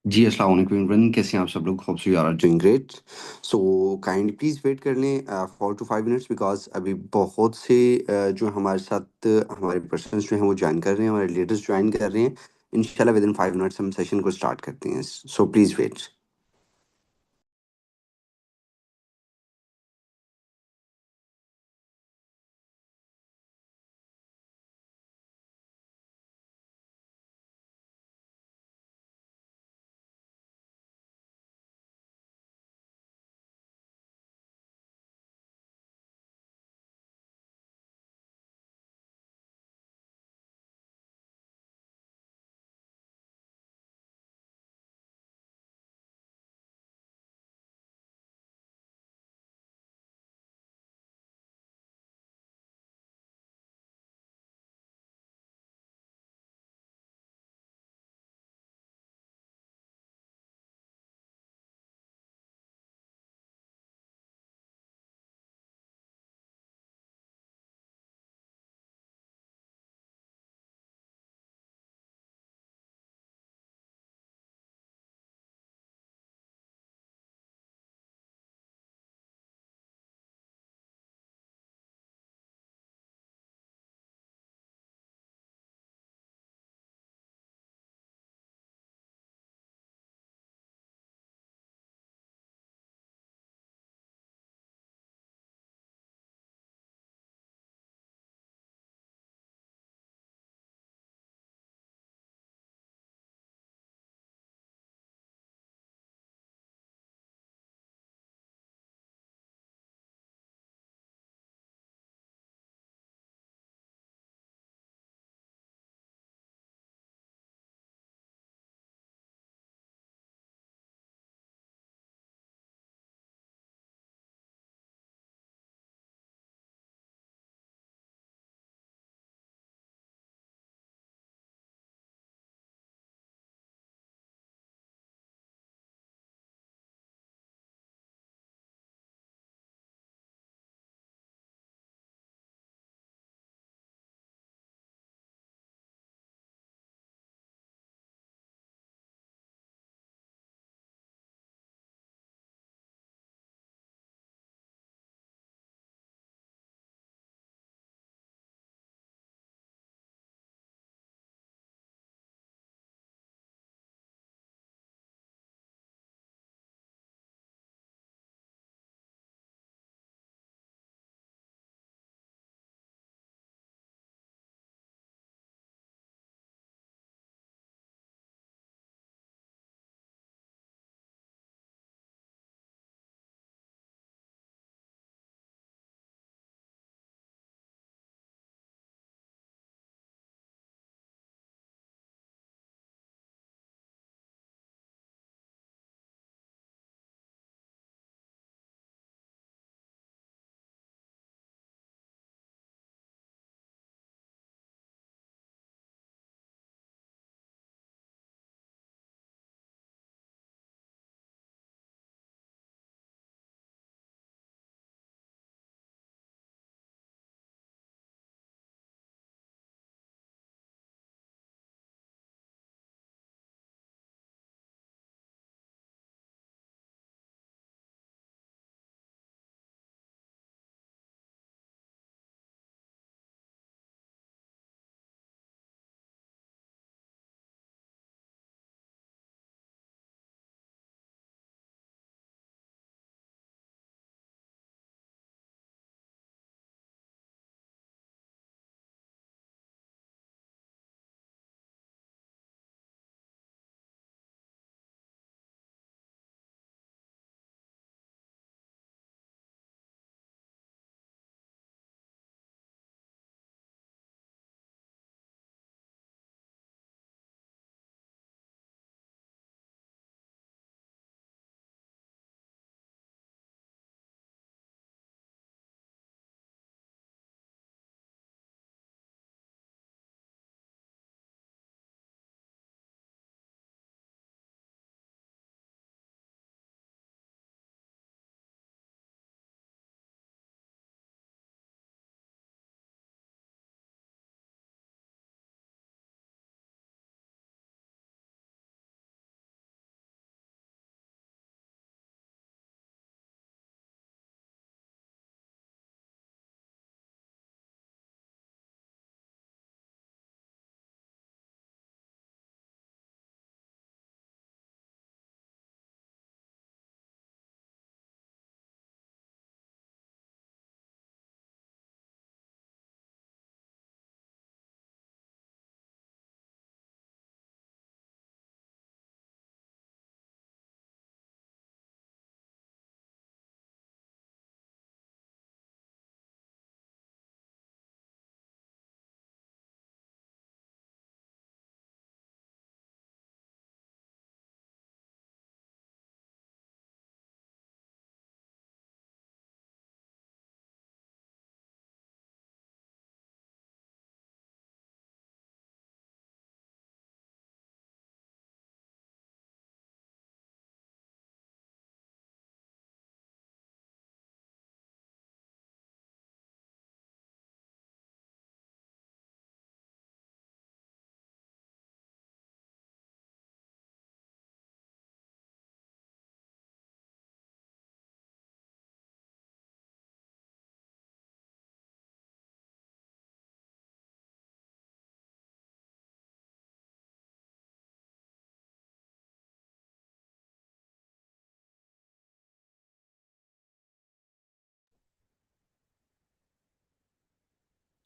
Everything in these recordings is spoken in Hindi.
जी, अस्सलाम वालेकुम एवरीवन, कैसे हैं आप सब लोग? Hope so you are doing great. So kindly please wait कर लें 4 टू 5 मिनट्स बिकॉज़ अभी बहुत से जो हमारे साथ हमारे पर्सन्स जो हैं वो जॉइन कर रहे हैं, हमारे लीडर्स जॉइन कर रहे हैं। इंशाल्लाह विदिन 5 मिनट्स हम सेशन को स्टार्ट करते हैं। So please wait.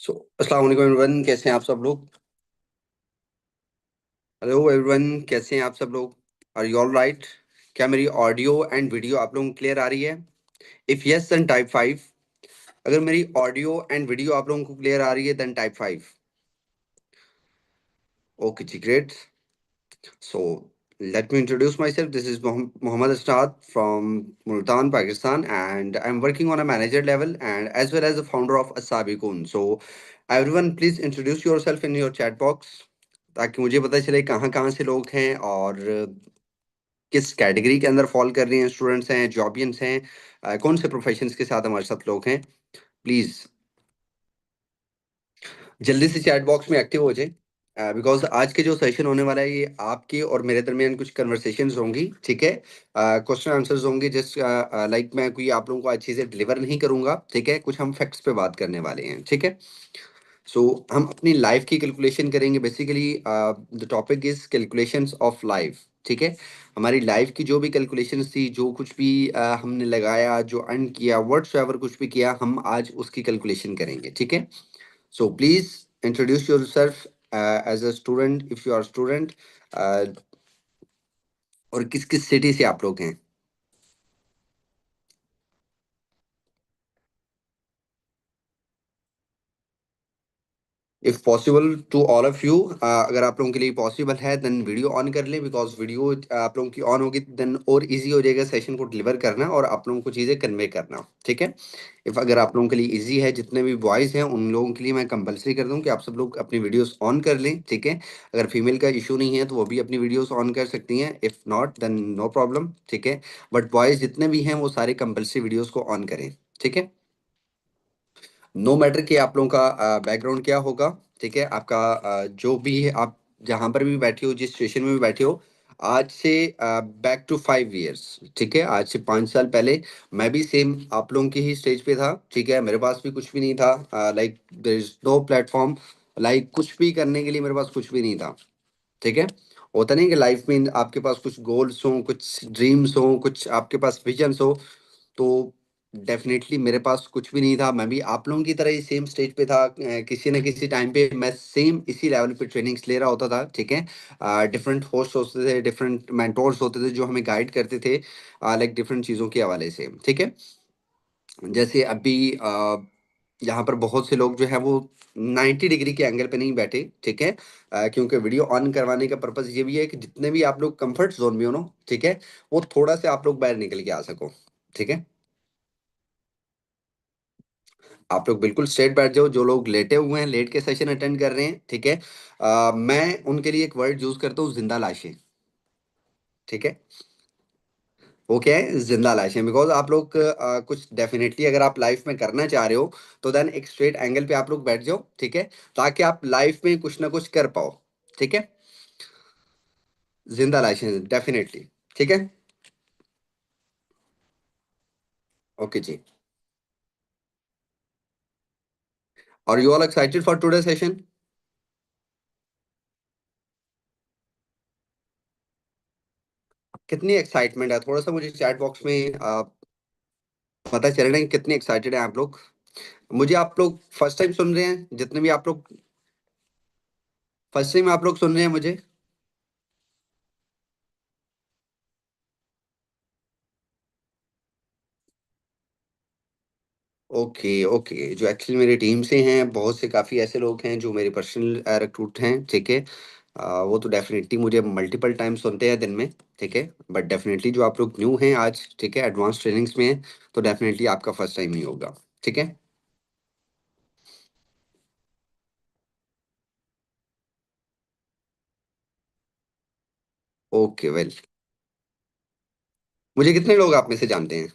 सो अस्सलाम वालेकुम एवरीवन, कैसे हैं आप सब लोग? हेलो एवरीवन, कैसे हैं आप सब लोग? Are you all right? क्या मेरी ऑडियो एंड वीडियो आप लोगों को क्लियर आ रही है? If yes then type 5। अगर मेरी ऑडियो एंड वीडियो आप लोगों को क्लियर आ रही है then type 5। Okay ji, great. So let me introduce myself. This is Mohammad Ashraf from Multan, Pakistan, and I'm working on a manager level and as well as the founder of Asabi Kun. So everyone, please introduce yourself in your chat box ताकि मुझे पता चले कहाँ कहाँ से लोग हैं और किस कैटेगरी के अंदर फॉल कर रहे हैं, स्टूडेंट्स हैं, जॉबियंस हैं, कौन से प्रोफेशंस के साथ हमारे साथ लोग हैं। प्लीज जल्दी से चैट बॉक्स में एक्टिव हो जाए, बिकॉज आज के जो सेशन होने वाला है ये आपके और मेरे दरमियान कुछ कन्वर्सेशंस होंगी, ठीक है? क्वेश्चन आंसर्स होंगे, जस्ट लाइक मैं कोई आप लोगों को आज चीज़ें डिलीवर नहीं करूंगा, ठीक है? कुछ हम फैक्ट्स पे बात करने वाले हैं, ठीक है? सो हम अपनी लाइफ की कैलकुलेशन करेंगे। Basically the topic is calculations of life, ठीक है? हमारी लाइफ की जो भी कैलकुलेशंस थी, जो कुछ भी हमने लगाया, जो अर्न किया, व्हाट्सएवर कुछ भी किया, हम आज उसकी कैलकुलेशन करेंगे, ठीक है? So please introduce yourself as a student if you are a student, uh, और किस किस सिटी से आप लोग हैं? If possible to all of you, अगर आप लोगों के लिए पॉसिबल है देन वीडियो ऑन कर लें, बिकॉज वीडियो आप लोगों की ऑन होगी देन और इजी हो जाएगा सेशन को डिलीवर करना और आप लोगों को चीज़ें कन्वे करना, ठीक है? इफ अगर आप लोगों के लिए इजी है, जितने भी बॉयज़ हैं उन लोगों के लिए मैं कंपलसरी कर दूं कि आप सब लोग अपनी वीडियोस ऑन कर लें, ठीक है? अगर फीमेल का इशू नहीं है तो वो भी अपनी वीडियोस ऑन कर सकती हैं, if not then no problem, ठीक है? बट बॉयज़ जितने भी हैं वो सारे कंपलसरी वीडियोस को ऑन करें, ठीक है? नो मैटर कि आप लोगों का बैकग्राउंड क्या होगा, ठीक है? आपका जो भी है, आप जहाँ पर भी बैठे हो, जिस सिचुएशन में भी बैठे हो, आज से बैक टू 5 इयर्स, ठीक है? आज से 5 साल पहले मैं भी सेम आप लोगों की ही स्टेज पे था, ठीक है? मेरे पास भी कुछ भी नहीं था, like there is no platform, like कुछ भी करने के लिए मेरे पास कुछ भी नहीं था, ठीक है? होता नहीं कि लाइफ में आपके पास कुछ गोल्स हों, कुछ ड्रीम्स हों, कुछ आपके पास विजन्स हो, तो डेफिनेटली मेरे पास कुछ भी नहीं था। मैं भी आप लोगों की तरह ही सेम स्टेज पे था। किसी न किसी टाइम पे मैं सेम इसी लेवल पे ट्रेनिंग्स ले रहा होता था, ठीक है? डिफरेंट होस्ट होते थे, डिफरेंट मेंटोर्स होते थे जो हमें गाइड करते थे, लाइक डिफरेंट चीज़ों के हवाले से, ठीक है? जैसे अभी यहाँ पर बहुत से लोग जो है वो 90 डिग्री के एंगल पे नहीं बैठे, ठीक है? क्योंकि वीडियो ऑन करवाने का पर्पस ये भी है कि जितने भी आप लोग कंफर्ट जोन में हो ना, ठीक है, वो थोड़ा सा आप लोग बाहर निकल के आ सको, ठीक है? आप लोग बिल्कुल स्ट्रेट बैठ जाओ। जो लोग लेटे हुए हैं, लेट के सेशन अटेंड कर रहे हैं, ठीक है? मैं उनके लिए एक वर्ड यूज करता हूँ, जिंदा लाशें, ठीक है? वो क्या है? जिंदा लाशें। बिकॉज आप लोग कुछ डेफिनेटली अगर आप लाइफ में करना चाह रहे हो तो देन एक स्ट्रेट एंगल पे आप लोग बैठ जाओ, ठीक है? ताकि आप लाइफ में कुछ ना कुछ कर पाओ, ठीक है? जिंदा लाशें डेफिनेटली, ठीक है? ओके जी। और you all excited for today session? कितनी एक्साइटमेंट है, थोड़ा सा मुझे चैट बॉक्स में पता चल रहा है कि कितनी एक्साइटेड है आप लोग। मुझे आप लोग फर्स्ट टाइम सुन रहे हैं, जितने भी आप लोग फर्स्ट टाइम आप लोग सुन रहे हैं मुझे? ओके ओके, जो एक्चुअली मेरी टीम से हैं, बहुत से काफ़ी ऐसे लोग हैं जो मेरे पर्सनल रिक्रूट हैं, ठीक है? वो तो डेफिनेटली मुझे मल्टीपल टाइम सुनते हैं दिन में, ठीक है? बट डेफिनेटली जो आप लोग न्यू हैं आज, ठीक है, एडवांस ट्रेनिंग्स में हैं, तो डेफिनेटली आपका फर्स्ट टाइम ही होगा, ठीक है? ओके वेल, मुझे कितने लोग आप में से जानते हैं?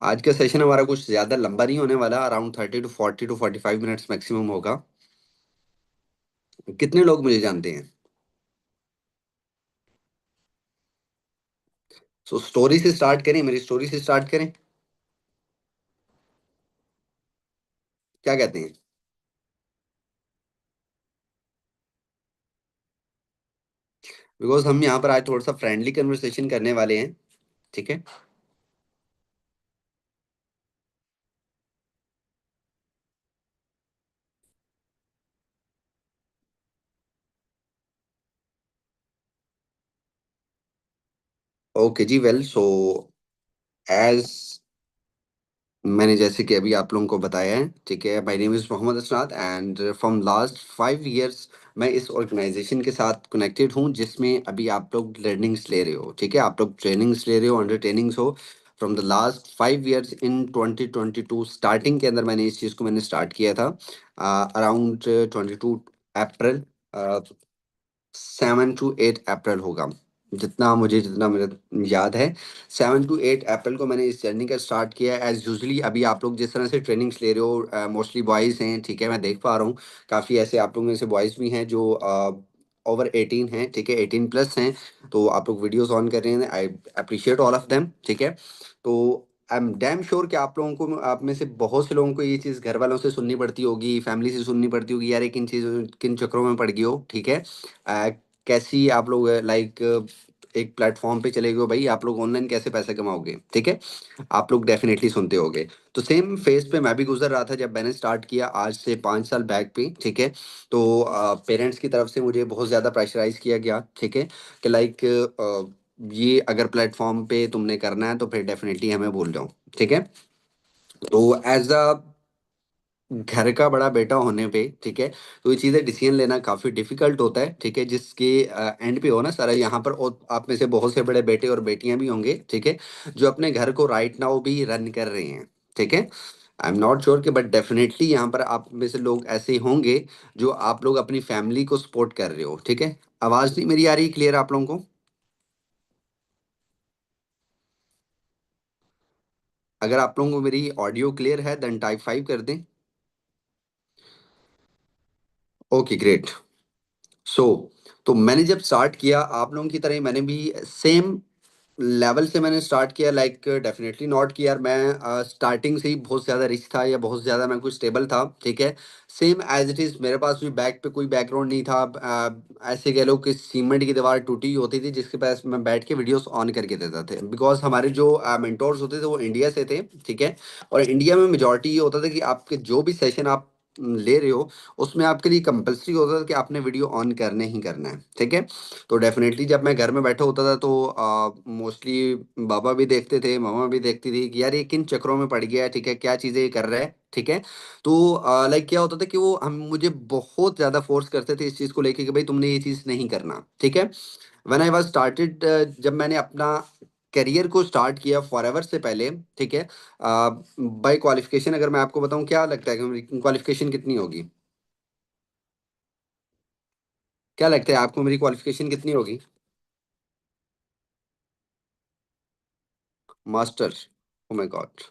आज का सेशन हमारा कुछ ज़्यादा लंबा नहीं होने वाला, around 30 to 40 to 45 minutes maximum होगा। कितने लोग मुझे जानते हैं? सो स्टोरी से स्टार्ट करें, मेरी स्टोरी से स्टार्ट करें, क्या कहते हैं? बिकॉज हम यहाँ पर आज थोड़ा सा फ्रेंडली कन्वर्सेशन करने वाले हैं, ठीक है? ओके जी, वेल सो एज मैंने जैसे कि अभी आप लोगों को बताया है, ठीक है, माय नेम इज़ मोहम्मद असरात एंड फ्रॉम लास्ट 5 इयर्स मैं इस ऑर्गेनाइजेशन के साथ कनेक्टेड हूँ जिसमें अभी आप लोग लर्निंग्स ले रहे हो, ठीक है, आप लोग ट्रेनिंग्स ले रहे हो, अंडर ट्रेनिंग्स हो from the last 5 years in 2022 starting के अंदर मैंने इस चीज़ को मैंने स्टार्ट किया था अराउंड 22 अप्रैल, 7 to 8 अप्रैल होगा, जितना मुझे याद है। 7 to 8 अप्रैल को मैंने इस जर्नी का स्टार्ट किया एज यूजली। अभी आप लोग जिस तरह से ट्रेनिंग्स ले रहे हो, मोस्टली बॉयज़ हैं, ठीक है, मैं देख पा रहा हूँ काफ़ी ऐसे आप लोग में से बॉयज़ भी हैं जो ओवर 18 हैं, ठीक है, 18+ हैं। तो आप लोग वीडियोस ऑन कर रहे हैं, I appreciate all of them, ठीक है। तो आई एम डैम श्योर कि आप लोगों को, आप में से बहुत से लोगों को ये चीज़ घर वालों से सुननी पड़ती होगी, फैमिली से सुननी पड़ती होगी, यार ये किन चीज़ों किन चक्करों में पड़ गई हो, ठीक है। कैसी आप लोग लाइक एक प्लेटफॉर्म पे चले गए हो, भाई आप लोग ऑनलाइन कैसे पैसे कमाओगे, ठीक है, आप लोग डेफिनेटली सुनते होगे। तो सेम फेज पे मैं भी गुजर रहा था जब मैंने स्टार्ट किया आज से 5 साल बैक पे, ठीक है। तो पेरेंट्स की तरफ से मुझे बहुत ज़्यादा प्रेशराइज किया गया, ठीक है, कि लाइक ये अगर प्लेटफॉर्म पे तुमने करना है तो फिर डेफिनेटली हमें बोल जाओ, ठीक है। तो एज अ घर का बड़ा बेटा होने पे, ठीक है, तो ये चीज़ें डिसीजन लेना काफ़ी डिफिकल्ट होता है, ठीक है, जिसके एंड पे हो ना सारा यहाँ पर, और आप में से बहुत से बड़े बेटे और बेटियां भी होंगे, ठीक है, जो अपने घर को राइट नाउ भी रन कर रहे हैं, ठीक है। आई एम नॉट श्योर कि बट डेफिनेटली यहाँ पर आप में से लोग ऐसे होंगे जो आप लोग अपनी फैमिली को सपोर्ट कर रहे हो, ठीक है। आवाज़ नहीं मेरी आ रही क्लियर आप लोगों को? अगर आप लोगों को मेरी ऑडियो क्लियर है देन टाइप 5 कर दें। Okay great. सो तो मैंने जब स्टार्ट किया आप लोगों की तरह ही मैंने भी सेम लेवल से मैंने स्टार्ट किया, लाइक डेफिनेटली नॉट कि यार मैं स्टार्टिंग से ही बहुत ज़्यादा रिच था या बहुत ज़्यादा मैं कुछ स्टेबल था, ठीक है। सेम एज इट इज़ मेरे पास भी बैक पे कोई बैकग्राउंड नहीं था, ऐसे कह लो कि सीमेंट की दीवार टूटी हुई होती थी जिसके पास मैं बैठ के वीडियोस ऑन करके देता थे, बिकॉज हमारे जो मेंटोर्स होते थे वो इंडिया से थे, ठीक है। और इंडिया में मेजोरिटी ये होता था कि आपके जो भी सेशन आप ले रहे हो उसमें आपके लिए कंपलसरी होता था कि आपने वीडियो ऑन करने ही करना है, ठीक है। तो डेफ़िनेटली जब मैं घर में बैठा होता था तो मोस्टली बाबा भी देखते थे, मम्मा भी देखती थी कि यार ये किन चक्करों में पड़ गया है, ठीक है, क्या चीज़ें ये कर रहा है, ठीक है। तो लाइक क्या होता था कि वो हम मुझे बहुत ज़्यादा फ़ोर्स करते थे इस चीज़ को लेके कि भाई तुमने ये चीज़ नहीं करना, ठीक है। व्हेन आई वाज़ स्टार्टेड, जब मैंने अपना करियर को स्टार्ट किया फॉरएवर से पहले, ठीक है, बाय क्वालिफ़िकेशन अगर मैं आपको बताऊँ, क्या लगता है कि मेरी क्वालिफ़िकेशन कितनी होगी? क्या लगता है आपको मेरी क्वालिफ़िकेशन कितनी होगी? Masters, oh my god!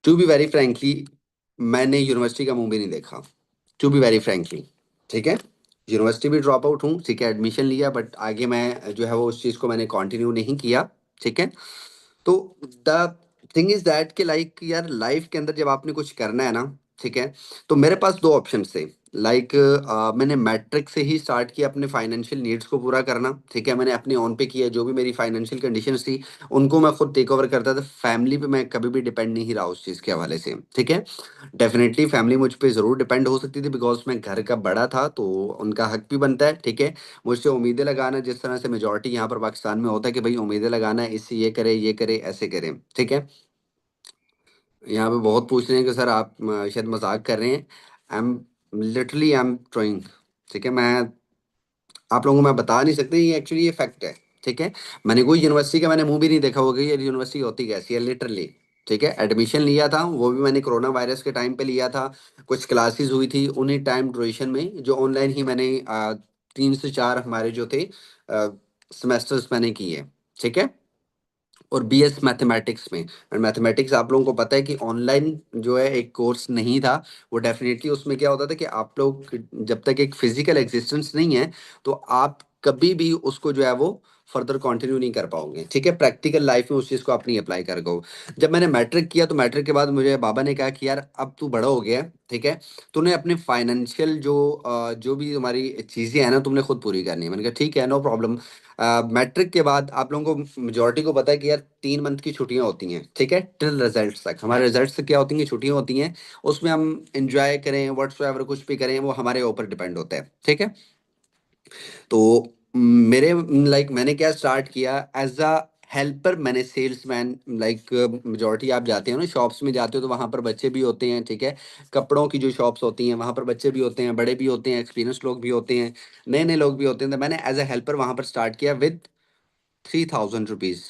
To be very frankly मैंने यूनिवर्सिटी का मुँह भी नहीं देखा, टू बी वेरी फ्रैंकली, ठीक है? यूनिवर्सिटी भी ड्रॉप आउट हूँ, ठीक है, एडमिशन लिया बट आगे मैं जो है वो उस चीज़ को मैंने कंटिन्यू नहीं किया, ठीक है? तो द थिंग इज़ दैट कि लाइक यार लाइफ के अंदर जब आपने कुछ करना है ना, ठीक है, तो मेरे पास 2 ऑप्शंस थे। लाइक मैंने मैट्रिक से ही स्टार्ट किया अपने फाइनेंशियल नीड्स को पूरा करना, ठीक है, मैंने अपने ओन पे किया, जो भी मेरी फाइनेंशियल कंडीशंस थी, उनको मैं खुद टेक ओवर करता था। फैमिली पे मैं कभी भी डिपेंड नहीं रहा उस चीज़ के हवाले से, ठीक है। डेफ़िनेटली फैमिली मुझ पे ज़रूर डिपेंड हो सकती थी बिकॉज़ मैं घर का बड़ा था, तो उनका हक भी बनता है, ठीक है। मुझसे उम्मीदें लगाना जिस तरह से मेजॉरिटी यहाँ पर पाकिस्तान में होता है कि भई उम्मीदें लगाना है, इससे ये करे, ऐसे करें, ठीक है। यहाँ पे बहुत पूछ रहे हैं कि सर आप शायद मज़ाक कर रहे हैं। आई एम ट्राइंग, ठीक है। मैं आप लोगों को मैं बता नहीं सकता, ये एक्चुअली ये फैक्ट है, ठीक है। मैंने कोई यूनिवर्सिटी का मैंने मुँह भी नहीं देखा होगा कि ये यूनिवर्सिटी होती कैसी है लिटरली, ठीक है। एडमिशन लिया था, वो भी मैंने कोरोना वायरस के टाइम पे लिया था। कुछ क्लासेस हुई थी उन्हीं टाइम ड्यूरेशन में जो ऑनलाइन ही मैंने 3 से 4 हमारे जो थे सेमेस्टर्स मैंने किए, ठीक है। और बीएस मैथमेटिक्स में, और मैथमेटिक्स आप लोगों को पता है कि ऑनलाइन जो है एक कोर्स नहीं था। वो डेफिनेटली उसमें क्या होता था कि आप लोग जब तक एक फिजिकल एग्जिस्टेंस नहीं है तो आप कभी भी उसको जो है वो फर्दर कंटिन्यू नहीं कर पाओगे, ठीक है। प्रैक्टिकल लाइफ में उस चीज़ को आप नहीं अप्लाई कर पाओ। जब मैंने मैट्रिक किया तो मैट्रिक के बाद मुझे बाबा ने कहा कि यार अब तू बड़ा हो गया है, ठीक है, तूने अपने फाइनेंशियल जो भी तुम्हारी चीज़ें हैं ना तुमने खुद पूरी करनी है। मैंने कहा ठीक है, नो प्रॉब्लम। मैट्रिक के बाद आप लोगों को मेजोरिटी को पता है कि यार 3 मंथ की छुट्टियां होती हैं, ठीक है, टिल रिजल्ट तक। हमारे रिजल्ट तक क्या होती हैं, छुट्टियां होती हैं। उसमें हम इंजॉय करें व्हाट्सएवर कुछ भी करें वो हमारे ऊपर डिपेंड होता है, ठीक है। तो मेरे लाइक मैंने क्या स्टार्ट किया एज अ हेल्पर, मैंने सेल्समैन। लाइक मेजोरिटी आप जाते हो ना शॉप्स में जाते हो तो वहां पर बच्चे भी होते हैं, ठीक है। कपड़ों की जो शॉप्स होती हैं वहां पर बच्चे भी होते हैं, बड़े भी होते हैं, एक्सपीरियंस लोग भी होते हैं, नए नए लोग भी होते हैं। तो मैंने एज अ हेल्पर वहां पर स्टार्ट किया विद 3000 रुपीज,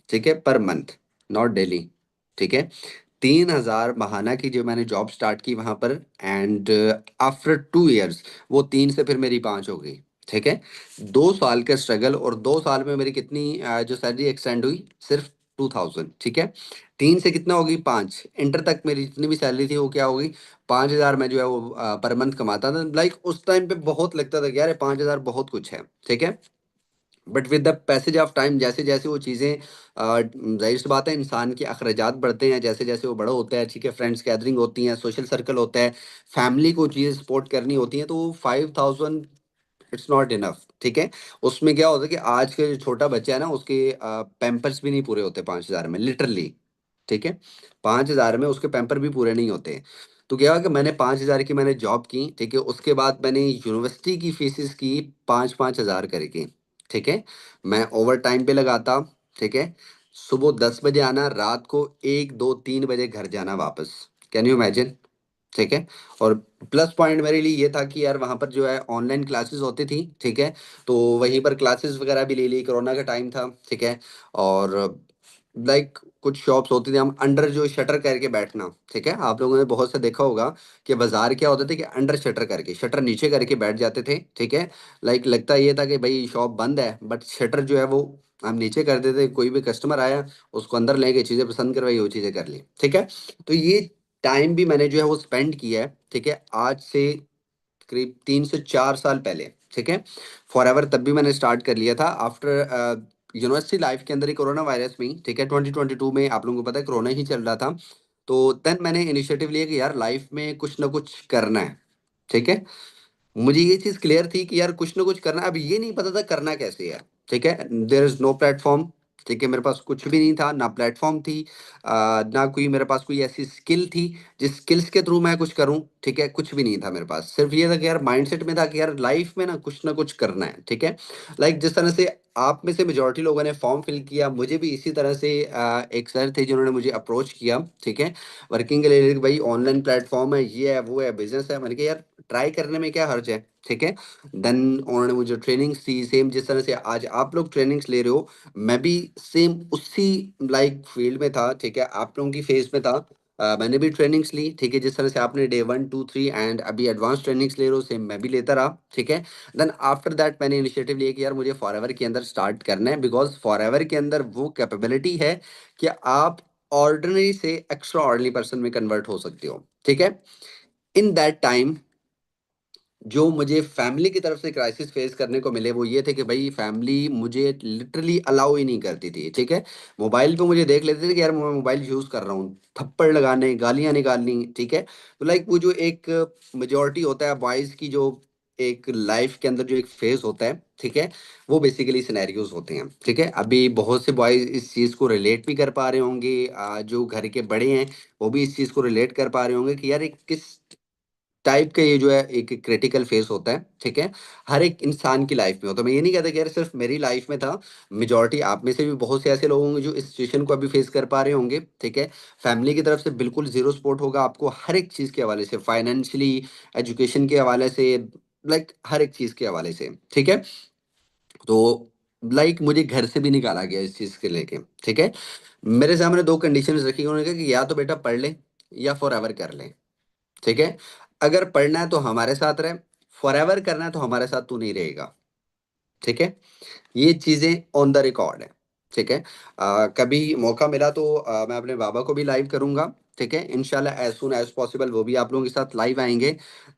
ठीक है, पर मंथ, नॉट डेली, ठीक है। 3,000 बहाना की जो मैंने जॉब स्टार्ट की वहां पर। एंड आफ्टर 2 इयर्स वो 3 से फिर मेरी 5 हो गई, ठीक है। 2 साल का स्ट्रगल, और 2 साल में मेरी कितनी जो सैलरी एक्सटेंड हुई, सिर्फ 2000, ठीक है। 3 से कितना होगी, 5, इंटर तक मेरी जितनी भी सैलरी थी वो क्या हो गई, 5,000 मैं जो है वो पर मंथ कमाता था। लाइक उस टाइम पे बहुत लगता था कि यार 5,000 बहुत कुछ है, ठीक है। But with the passage of time, जैसे जैसे वो चीज़ें, जाहिर सी बात है इंसान के अखराजात बढ़ते हैं जैसे जैसे वो बड़ा होता है, ठीक है। फ्रेंड्स गैदरिंग होती हैं, सोशल सर्कल होता है, फैमिली को चीज़ें सपोर्ट करनी होती हैं, तो वो 5,000 इट्स नॉट इनफ, ठीक है। उसमें क्या होता है कि आज के जो छोटा बच्चा है ना उसके पैम्पर्स भी नहीं पूरे होते 5,000 में, लिटरली, ठीक है। 5,000 में उसके पैम्पर भी पूरे नहीं होते। तो क्या हुआ कि मैंने 5,000 की मैंने जॉब की, ठीक है। उसके बाद मैंने यूनिवर्सिटी की फीसिस की 5-5 हज़ार करके, ठीक है। मैं ओवर टाइम पे लगाता, ठीक है। सुबह 10 बजे आना, रात को 1, 2, 3 बजे घर जाना वापस। कैन यू इमेजिन, ठीक है। और प्लस पॉइंट मेरे लिए ये था कि यार वहाँ पर जो है ऑनलाइन क्लासेस होती थी, ठीक है। तो वहीं पर क्लासेस वगैरह भी ले ली, कोरोना का टाइम था, ठीक है। और लाइक कुछ शॉप्स होती थी, हम अंडर जो शटर करके बैठना, ठीक है। आप लोगों ने बहुत सा देखा होगा कि बाजार क्या होते थे कि अंडर शटर करके, शटर नीचे करके बैठ जाते थे, ठीक है। लाइक लगता ये था कि भाई शॉप बंद है, बट शटर जो है वो हम नीचे कर देते, कोई भी कस्टमर आया उसको अंदर लेके चीज़ें पसंद करवाई, वो चीज़ें कर ली, ठीक है। तो ये टाइम भी मैंने जो है वो स्पेंड किया है, ठीक है, आज से करीब 3 से 4 साल पहले, ठीक है। फॉर एवर तब भी मैंने स्टार्ट कर लिया था आफ्टर यूनिवर्सिटी लाइफ के अंदर ही, कोरोना वायरस में ही, ठीक है। 2022 में आप लोगों को पता है कोरोना ही चल रहा था। तो देन मैंने इनिशिएटिव लिया कि यार लाइफ में कुछ ना कुछ करना है, ठीक है। मुझे ये चीज क्लियर थी कि यार कुछ ना कुछ करना है। अब ये नहीं पता था करना कैसे है, ठीक है। देयर इज नो प्लेटफॉर्म, ठीक है। मेरे पास कुछ भी नहीं था, ना प्लेटफॉर्म थी, ना कोई मेरे पास कोई ऐसी स्किल थी जिस स्किल्स के थ्रू मैं कुछ करूं, ठीक है। कुछ भी नहीं था मेरे पास, सिर्फ ये था कि यार माइंडसेट में था कि यार लाइफ में ना कुछ करना है, ठीक है। लाइक जिस तरह से आप में से मेजोरिटी लोगों ने फॉर्म फिल किया, मुझे भी इसी तरह से एक सर थे जिन्होंने मुझे अप्रोच किया, ठीक है, वर्किंग के लिए कि भाई ऑनलाइन प्लेटफॉर्म है, ये है वो है, बिजनेस है। मैंने कहा यार ट्राई करने में क्या हर्ज है, ठीक है। देन उन्होंने मुझे ट्रेनिंग्स दी, सेम जिस तरह से आज आप लोग ट्रेनिंग्स ले रहे हो, मैं भी सेम उसी लाइक फील्ड में था, ठीक है, आप लोगों की फेज में था। मैंने भी ट्रेनिंग्स ली, ठीक है। जिस तरह से आपने डे 1, 2, 3 एंड अभी एडवांस ट्रेनिंग्स ले रहे हो, सेम मैं भी लेता रहा, ठीक है। देन आफ्टर दैट मैंने इनिशिएटिव लिया कि यार मुझे फॉरएवर के अंदर स्टार्ट करना है, बिकॉज फॉरएवर के अंदर वो कैपेबिलिटी है कि आप ऑर्डिनरी से एक्स्ट्रा ऑर्डिनरी पर्सन में कन्वर्ट हो सकते हो, ठीक है। इन दैट टाइम जो मुझे फैमिली की तरफ से क्राइसिस फेस करने को मिले वो ये थे कि भाई फैमिली मुझे लिटरली अलाउ ही नहीं करती थी, ठीक है। मोबाइल पे मुझे देख लेते थे कि यार मैं मोबाइल यूज कर रहा हूँ, थप्पड़ लगाने, गालियां निकालनी, ठीक है। तो लाइक वो जो एक मेजोरिटी होता है बॉयज की, जो एक लाइफ के अंदर जो एक फेज होता है, ठीक है, वो बेसिकली सिनेरियोज होते हैं, ठीक है। अभी बहुत से बॉयज इस चीज को रिलेट भी कर पा रहे होंगे, जो घर के बड़े हैं वो भी इस चीज को रिलेट कर पा रहे होंगे कि यार एक किस टाइप का ये जो है एक क्रिटिकल फेस होता है, ठीक है। हर एक इंसान की लाइफ में होता है। मैं ये नहीं कहता कि यार सिर्फ मेरी लाइफ में था, मेजोरिटी आप में से भी बहुत से ऐसे लोग होंगे जो इस सिचुएशन को अभी फेस कर पा रहे होंगे, ठीक है। फैमिली की तरफ से बिल्कुल जीरो सपोर्ट होगा आपको हर एक चीज के हवाले से, फाइनेंशियली, एजुकेशन के हवाले से, लाइक हर एक चीज के हवाले से, ठीक है। तो लाइक मुझे घर से भी निकाला गया इस चीज के लेके, ठीक है। मेरे सामने दो कंडीशंस रखी, उन्होंने कहा कि या तो बेटा पढ़ ले या फॉर एवर कर ले, ठीक है। अगर पढ़ना है तो हमारे साथ रहे, फॉरएवर करना है तो हमारे साथ तू नहीं रहेगा, ठीक है। ये चीजें ऑन द रिकॉर्ड है, ठीक है। कभी मौका मिला तो मैं अपने बाबा को भी लाइव करूंगा, ठीक है। इंशाल्लाह एज सुन एज पॉसिबल वो भी आप लोगों के साथ लाइव आएंगे।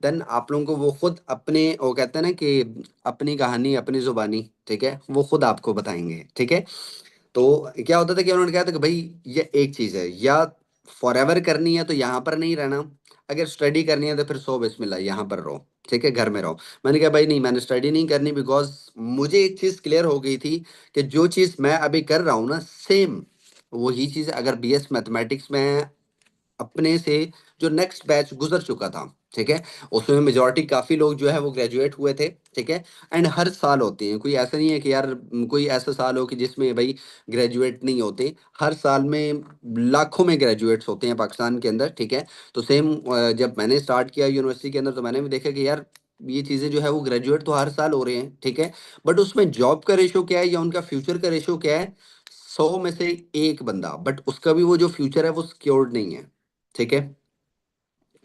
देन आप लोगों को वो खुद अपने, वो कहते हैं ना कि अपनी कहानी अपनी जुबानी, ठीक है, वो खुद आपको बताएंगे, ठीक है। तो क्या होता था कि उन्होंने कहा था कि भाई ये एक चीज है, या फॉरएवर करनी है तो यहाँ पर नहीं रहना, अगर स्टडी करनी है तो फिर सो बिस्मिल्लाह यहाँ पर रहो, ठीक है, घर में रहो। मैंने कहा भाई नहीं, मैंने स्टडी नहीं करनी, बिकॉज मुझे एक चीज क्लियर हो गई थी कि जो चीज मैं अभी कर रहा हूँ ना, सेम वही चीज अगर बीएस मैथमेटिक्स में अपने से जो नेक्स्ट बैच गुजर चुका था, ठीक है? उसमें मेजॉरिटी काफ़ी लोग जो है वो ग्रेजुएट हुए थे, ठीक है? एंड हर साल होते हैं, कोई ऐसा नहीं है कि यार कोई ऐसा साल हो कि जिसमें भाई ग्रेजुएट नहीं होते। हर साल में लाखों में ग्रेजुएट्स होते हैं पाकिस्तान के अंदर, ठीक है? तो सेम जब मैंने स्टार्ट किया यूनिवर्सिटी के अंदर तो मैंने भी देखा कि यार ये चीज़ें जो है वो ग्रेजुएट तो हर साल हो रहे हैं, ठीक है? बट उसमें जॉब का रेशो क्या है या उनका फ्यूचर का रेशो क्या है? 100 में से 1 बंदा, बट उसका भी वो जो फ्यूचर है वो सिक्योर्ड नहीं है, ठीक है?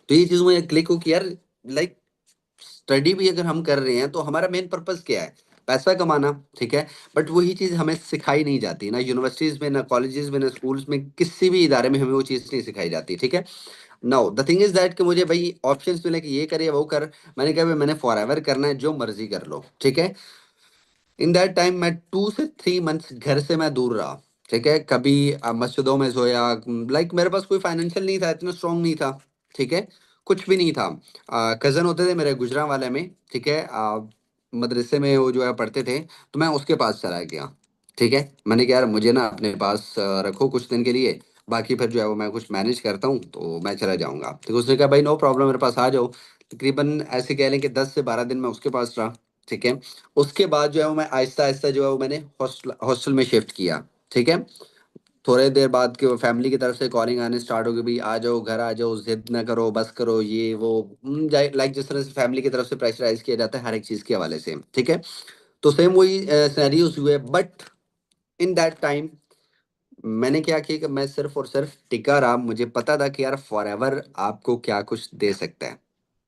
तो ये चीज़ मुझे क्लिक हो कि यार लाइक स्टडी भी अगर हम कर रहे हैं तो हमारा मेन पर्पस क्या है? पैसा कमाना, ठीक है? बट वही चीज़ हमें सिखाई नहीं जाती, ना यूनिवर्सिटीज़ में, ना कॉलेजेस में, ना स्कूल्स में, किसी भी इदारे में हमें वो चीज़ नहीं सिखाई जाती, ठीक है? Now the thing is that कि मुझे भई ऑप्शंस मिले कि ये कर या वो कर, मैंने कहा भई मैंने फॉरएवर करना है, जो मर्ज़ी कर लो, ठीक है? इन दैट टाइम मैं 2 से 3 मंथ्स घर से मैं दूर रहा, ठीक है? कभी मस्जिदों में सोया, लाइक मेरे पास कोई फाइनेंशियल नहीं था, इतना स्ट्रॉन्ग नहीं था, ठीक है? कुछ भी नहीं था। कज़न होते थे मेरे गुजरांवाले में, ठीक है? मदरसे में वो जो है पढ़ते थे, तो मैं उसके पास चला गया, ठीक है? मैंने कहा यार मुझे ना अपने पास रखो कुछ दिन के लिए, बाकी फिर जो है वो मैं कुछ मैनेज करता हूँ, तो मैं चला जाऊँगा। तो उसने कहा भाई नो प्रॉब्लम मेरे पास आ जाओ। तकरीबन ऐसे कह लें कि 10 से 12 दिन मैं उसके पास रहा, ठीक है? उसके बाद जो है वो मैं आहिस्ता-आहिस्ता जो है वो मैंने हॉस्टल हॉस्टल में शिफ्ट किया, ठीक है? थोड़ी देर बाद के फैमिली की तरफ से कॉलिंग आने स्टार्ट हो गई, भई आ जाओ, घर आ जाओ, ज़िद ना करो, बस करो, ये वो जाए लाइक जिस तरह से फैमिली की तरफ से प्रेशराइज़ किया जाता है हर एक चीज़ के हवाले से, ठीक है? तो सेम वही सिनेरियोज़ हुए, बट इन दैट टाइम मैंने क्या किया कि मैं सिर्फ़ और सिर्फ़ टिका रहा। मुझे पता था कि यार फॉरएवर आपको क्या कुछ दे सकता है।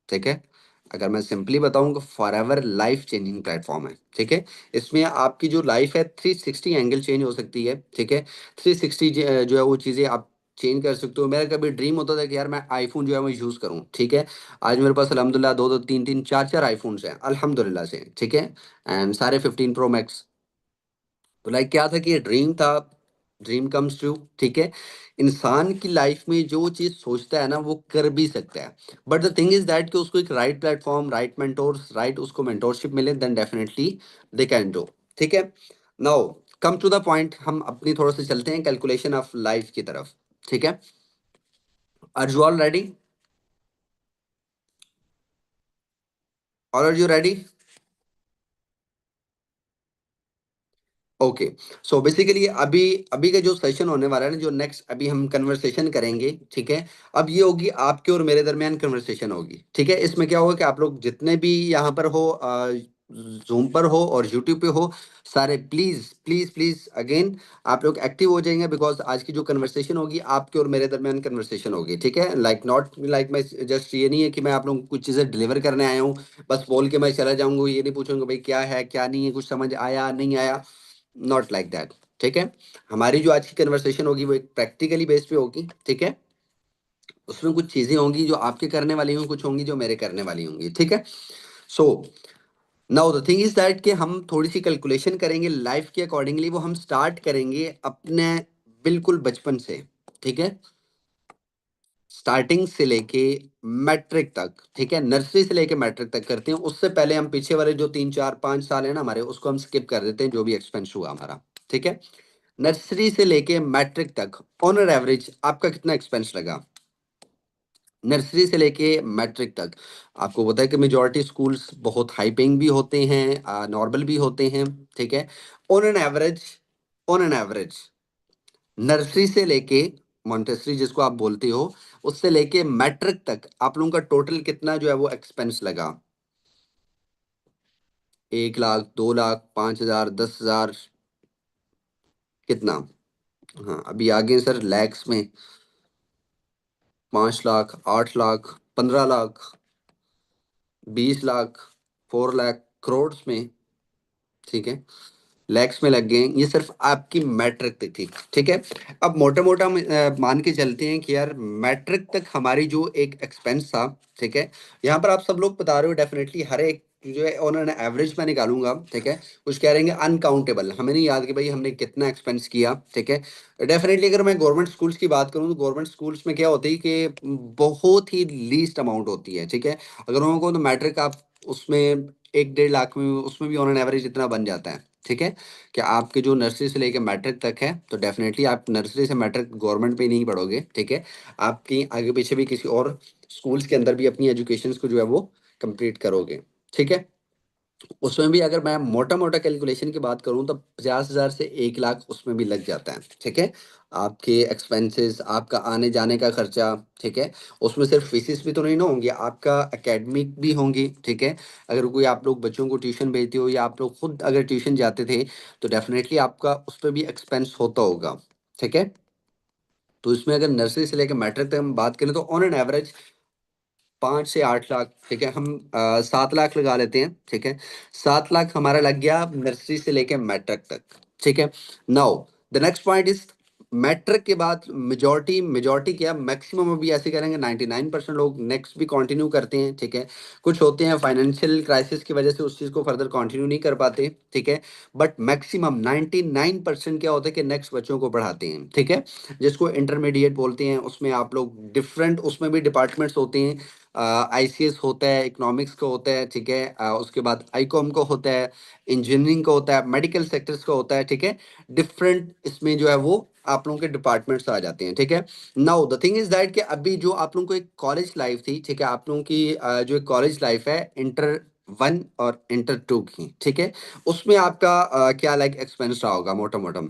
ठीक है? अगर मैं सिंपली बताऊँ तो फॉरएवर लाइफ़ चेंजिंग प्लेटफ़ॉर्म है, ठीक है? इसमें आपकी जो लाइफ़ है 360 एंगल चेंज हो सकती है, ठीक है? 360 जो है वो चीज़ें आप चेंज कर सकते हो। मेरा कभी ड्रीम होता था कि यार मैं आईफ़ोन जो है वो यूज़ करूँ, ठीक है? आज मेरे पास अल्हम्दुलिल्लाह 2-2 3-3 4-4 आईफ़ोन्स हैं, अल्हम्दुलिल्लाह से, ठीक है? एंड सारे 15 प्रो मैक्स। तो लाइक क्या था कि ये ड्रीम था, ड्रीम कम्स ट्रू, ठीक है? इंसान की लाइफ में जो चीज़ सोचता है ना वो कर भी सकता है। But the thing is that कि उसको एक right platform, right mentors, right उसको मेंटोरशिप मिले then definitely they can do, ठीक है? Now come to the point, हम अपनी थोड़ा-सा चलते हैं कैलकुलेशन ऑफ लाइफ की तरफ, ठीक है? Are you all ready? All are you ready? Okay, so basically अभी अभी का जो सेशन होने वाला है ना, जो नेक्स्ट अभी हम कन्वर्सेशन करेंगे, ठीक है? अब ये होगी आपके और मेरे दरमियान कन्वर्सेशन होगी, ठीक है? इसमें क्या होगा कि आप लोग जितने भी यहाँ पर हो ज़ूम पर हो और यूट्यूब पे हो, सारे प्लीज़, प्लीज़, प्लीज़ अगेन आप लोग एक्टिव हो जाएँगे बिकॉज़ आज की जो कन्वर्सेशन होगी आपके और मेरे दरमियान कन्वर्सेशन होगी, ठीक है? लाइक नॉट लाइक मैं जस्ट ये नहीं है कि मैं आप लोगों को कुछ चीज़ें डिलीवर करने आया हूँ, बस बोल के मैं चला जाऊँगा, ये नहीं पूछूँगा भाई क्या है, क्या नहीं है, कुछ समझ आया, नहीं आया? नॉट लाइक दैट, ठीक है? हमारी जो आज की कन्वर्सेशन होगी वो एक प्रैक्टिकली बेस पे होगी, ठीक है? उसमें कुछ चीज़ें होंगी जो आपके करने वाली होंगी, कुछ होंगी जो मेरे करने वाली होंगी, ठीक है? So now the thing is that कि हम थोड़ी-सी कैलकुलेशन करेंगे लाइफ़ के अकॉर्डिंगली, वो हम स्टार्ट करेंगे अपने बिल्कुल बचपन से, ठीक है? स्टार्टिंग से लेके मैट्रिक तक, ठीक है? नर्सरी से लेके मैट्रिक तक करते हैं। उससे पहले हम पीछे वाले जो 3, 4, 5 साल है ना हमारे, उसको हम स्किप कर देते हैं, जो भी एक्सपेंस हुआ हमारा, ठीक है? नर्सरी से लेके मैट्रिक तक ऑन एन एवरेज आपका कितना एक्सपेंस लगा? नर्सरी से लेके मैट्रिक तक। आपको पता है कि मेजॉरिटी स्कूल्स बहुत हाई पेइंग भी होते हैं, नॉर्मल भी होते हैं, ठीक है? On an average, on an average nursery से लेके मॉन्टेसरी जिसको आप बोलते हो, उससे लेके मैट्रिक तक आप लोगों का टोटल कितना जो है वो एक्सपेंस लगा? 1 लाख, 2 लाख, 5,000, 10,000 कितना? हाँ, अभी आगे सर लैक्स में 5 लाख, 8 लाख, 15 लाख, 20 लाख, 4 लाख, करोड़ में, ठीक है? लैक्स में लग गए हैं, ये सिर्फ़ आपकी मैट्रिक तक थी, ठीक है? अब मोटा-मोटा मान के चलते हैं कि यार मैट्रिक तक हमारी जो एक एक्सपेंस था, ठीक है? यहाँ पर आप सब लोग बता रहे हो डेफ़िनिटली हर एक जो है ऑन एन एवरेज मैं निकालूँगा, ठीक है? कुछ कह रहेंगे अनकाउंटेबल, हमें नहीं याद कि भई हमने कितना एक्सपेंस किया, ठीक है? डेफ़िनिटली अगर मैं गवर्नमेंट स्कूल्स की बात करूँ, तो गवर्नमेंट स्कूल्स में क्या होता है कि बहुत ही लीस्ट अमाउंट होती है, ठीक है? अगर उनको तो मैट्रिक आप उसमें 1 डेढ़ लाख में उसमें भी ऑन एन एवरेज इतना बन जाता है। ठीक है? कि आपके जो नर्सरी से लेके मैट्रिक तक है, तो डेफ़िनेटली आप नर्सरी से मैट्रिक गवर्नमेंट में ही नहीं पढ़ोगे, ठीक है? आपकी आगे पीछे भी किसी और स्कूल्स के अंदर भी अपनी एजुकेशंस को जो है वो कंप्लीट करोगे, ठीक है? उसमें भी अगर मैं मोटा-मोटा कैलकुलेशन की बात करूँ तो 50,000 से 1 लाख उसमें भी लग जाता है, ठीक है? आपके एक्सपेंसेस, आपका आने-जाने का खर्चा, ठीक है? उसमें सिर्फ़ फ़ीसेस भी तो नहीं ना होंगी, आपका एकेडमिक भी होंगी, ठीक है? अगर कोई आप लोग बच्चों को ट्यूशन भेजते हो या आप लोग खुद अगर ट्यूशन जाते थे, तो डेफ़िनेटली आपका उस पे भी एक्सपेंस होता होगा, ठीक है? तो इसमें अगर नर्सरी से लेके मैट्रिक तक हम बात करें तो ऑन एन एवरेज 5 से 8 लाख, ठीक है? हम 7 लाख लगा लेते हैं, ठीक है? 7 लाख हमारा लग गया नर्सरी से लेके मैट्रिक तक, ठीक है? Now the next point is matric के बाद मेजॉरिटी मेजॉरिटी क्या मैक्सिमम अभी ऐसे करेंगे 99% लोग नेक्स्ट भी कंटिन्यू करते हैं, ठीक है? कुछ होते हैं फाइनेंशियल क्राइसिस की वजह से उस चीज़ को फर्दर कंटिन्यू नहीं कर पाते, ठीक है? बट मैक्सिमम 99% क्या होता है कि नेक्स्ट बच्चों को पढ़ाते हैं, ठीक है? जिसको इंटरमीडिएट बोलते हैं, उसमें आप लोग डिफरेंट उसमें भी डिपार्टमेंट्स होते हैं। आईसीएस होता है, इकोनॉमिक्स का होता है, ठीक है? उसके बाद आईकॉम का होता है, इंजीनियरिंग का होता है, मेडिकल सेक्टर्स का होता है, ठीक है? डिफरेंट इसमें जो है वो आप लोगों के डिपार्टमेंट्स आ जाते हैं, ठीक है? Now the thing is that कि अभी जो आप लोगों को एक कॉलेज लाइफ थी, ठीक है? आप लोगों की जो एक कॉलेज लाइफ है इंटर 1 और इंटर 2 की, ठीक है? उसमें आपका क्या लाइक एक्सपेंस रहा होगा मोटा-मोटा?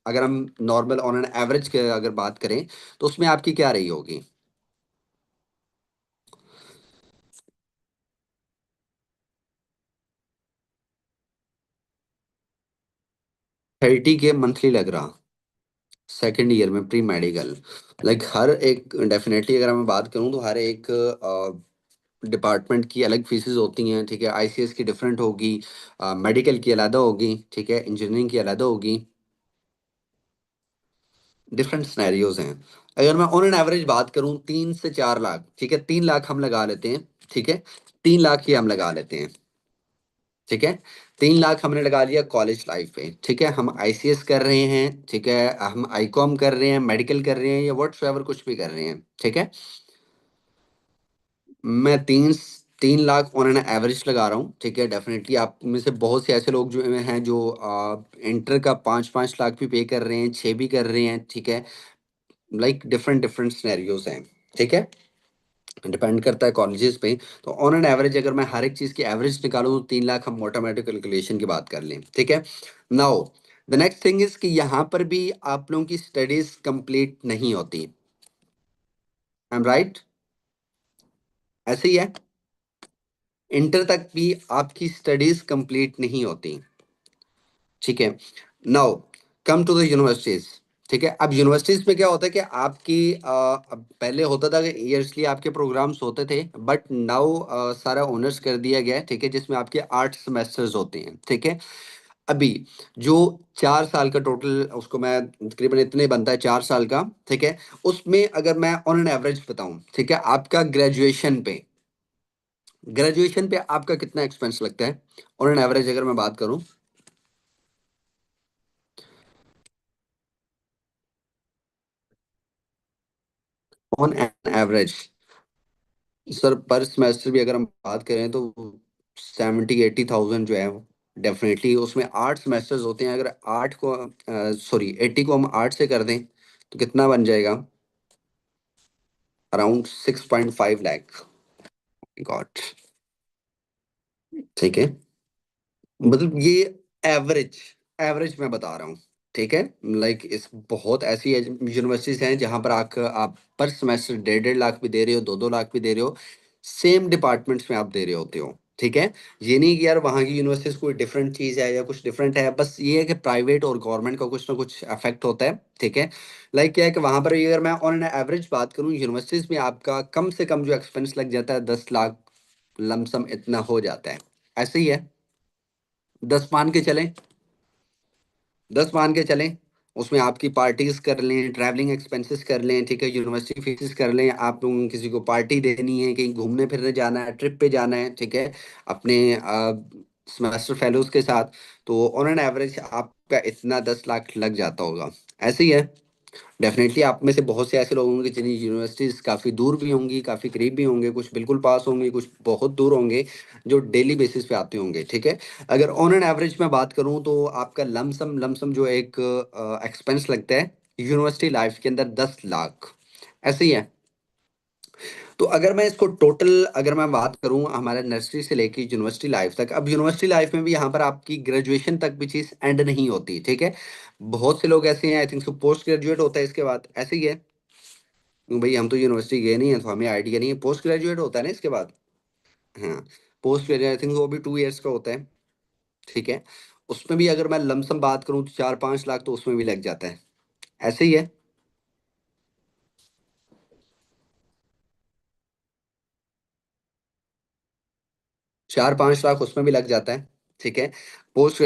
अगर हम नॉर्मल ऑन एन एवरेज की अगर बात करें, तो उसमें आपकी क्या रही होगी? थर्टी के मंथली लग रहा सेकंड ईयर में प्री मेडिकल लाइक हर एक डेफिनेटली अगर मैं बात करूं तो हर एक डिपार्टमेंट की अलग फीसेस होती हैं, ठीक है? आईसीएस की डिफरेंट होगी, मेडिकल की अलग होगी, ठीक है? इंजीनियरिंग की अलग होगी, डिफरेंट सिनेरियोज हैं। अगर मैं ऑन एन एवरेज बात करूं 3 से 4 लाख, ठीक है? 3 लाख हम लगा लेते हैं, ठीक है? 3 लाख ही हम लगा लेते हैं, ठीक है? 3 लाख हमने लगा लिया कॉलेज लाइफ पे, ठीक है? हम आईसीएस कर रहे हैं, ठीक है? हम आईकॉम कर रहे हैं, मेडिकल कर रहे हैं या व्हाटसोएवर कुछ भी कर रहे हैं, ठीक है? मैं 3 लाख ऑन एन एवरेज लगा रहा हूँ, ठीक है? डेफिनेटली आप में से बहुत से ऐसे लोग जो हैं जो इंटर का 5-5 लाख भी पे कर रहे हैं, 6 भी कर रहे हैं, ठीक है? लाइक डिफरेंट डिफरेंट सिनेरियोज हैं, ठीक है? डिपेंड करता है कॉलेजेस पे। तो ऑन एन एवरेज अगर मैं हर एक चीज़ की एवरेज निकालूँ तो 3 लाख हम ऑटोमेटिक कैलकुलेशन की बात कर लें, ठीक है? Now the next thing is कि यहाँ पर भी आप लोगों की स्टडीज़ कंप्लीट नहीं होती। I am right? ऐसे ही है? इंटर तक भी आपकी स्टडीज़ कंप्लीट नहीं होती, ठीक है? Now come to the universities, ठीक है? अब यूनिवर्सिटीज़ में क्या होता है कि आपकी अब पहले होता था कि ईयर्सली आपके प्रोग्राम्स होते थे, बट नाउ सारा ऑनर्स कर दिया गया है, ठीक है? जिसमें आपके 8 सेमेस्टर्स होते हैं, ठीक है? अभी जो 4 साल का टोटल उसको मैं तकरीबन इतने बनता है 4 साल का, ठीक है? उसमें अगर मैं ऑन एन एवरेज बताऊँ, ठीक है? आपका ग्रेजुएशन पे आपका कितना एक्सपेंस लगता है? ऑन एन एवरेज अगर मैं बात करूँ, ऑन एन एवरेज सर पर सेमेस्टर भी अगर हम बात करें तो 70-80,000 जो है डेफिनेटली उसमें 8 सेमेस्टर्स होते हैं। अगर 8 को सॉरी 80 को हम 8 से कर दें तो कितना बन जाएगा? अराउंड 6.5 लाख। गॉड, ठीक है? मतलब ये एवरेज एवरेज मैं बता रहा हूँ, ठीक है? लाइक इस बहुत ऐसी यूनिवर्सिटीज हैं जहाँ पर आप पर सेमेस्टर 1.5 लाख भी दे रहे हो, 2-2 लाख भी दे रहे हो, सेम डिपार्टमेंट्स में आप दे रहे होते हो, ठीक है? ये नहीं कि यार वहाँ की यूनिवर्सिटीज कोई डिफरेंट चीज़ है या कुछ डिफरेंट है, बस ये है कि प्राइवेट और गवर्नमेंट का कुछ ना कुछ अफेक्ट होता है, ठीक है? लाइक क्या है कि वहाँ पर भी अगर मैं ऑन एन एवरेज बात करूँ यूनिवर्सिटीज में आपका कम से कम जो एक्सपेंस लग जाता है 10 लाख लमसम इतना हो जाता है, ऐसे ही है? 10 मान के चलें, 10 मान के चलें, उसमें आपकी पार्टीज़ कर लें, ट्रैवलिंग एक्सपेंसेस कर लें, ठीक है? यूनिवर्सिटी फीसेस कर लें, आप लोगों किसी को पार्टी देनी है, कहीं घूमने-फिरने जाना है, ट्रिप पे जाना है, ठीक है? अपने सेमेस्टर फेलोज़ के साथ, तो ऑन एन एवरेज आपका इतना 10 लाख लग जाता होगा, ऐसे ही है? डेफ़िनेटली आप में से बहुत से ऐसे लोग होंगे जिन्हें यूनिवर्सिटीज़ काफ़ी दूर भी होंगी, काफ़ी करीब भी होंगे, कुछ बिल्कुल पास होंगे, कुछ बहुत दूर होंगे, जो डेली बेसिस पे आते होंगे, ठीक है? अगर ऑन एन एवरेज मैं बात करूँ तो आपका लमसम जो एक एक्सपेंस लगता है यूनिवर्सिटी लाइफ़ के अंदर 10 लाख, ऐसे ही है। तो अगर मैं इसको टोटल अगर मैं बात करूँ हमारे नर्सरी से लेके यूनिवर्सिटी लाइफ़ तक, अब यूनिवर्सिटी लाइफ़ में भी यहाँ पर आपकी ग्रेजुएशन तक भी चीज़ एंड नहीं होती, ठीक है? बहुत से लोग ऐसे हैं I think so post graduate होता है इसके बाद, ऐसे ही है। भई हम तो यूनिवर्सिटी गए नहीं हैं, तो हमें आइडिया नहीं है। पोस्ट ग्रेजुएट होता है ना इसके बाद? हाँ, पोस्ट ग्रेजुएट आई थिंक वो भी 2 इयर्स का होता है, ठीक है? उसमें भी अगर मैं लमसम बात करूँ तो 4-5 लाख तो उसमें भी लग जाता है। ऐसे ही है। 4-5 लाख उसमें भी लग जाता है, ठीक है? पोस्ट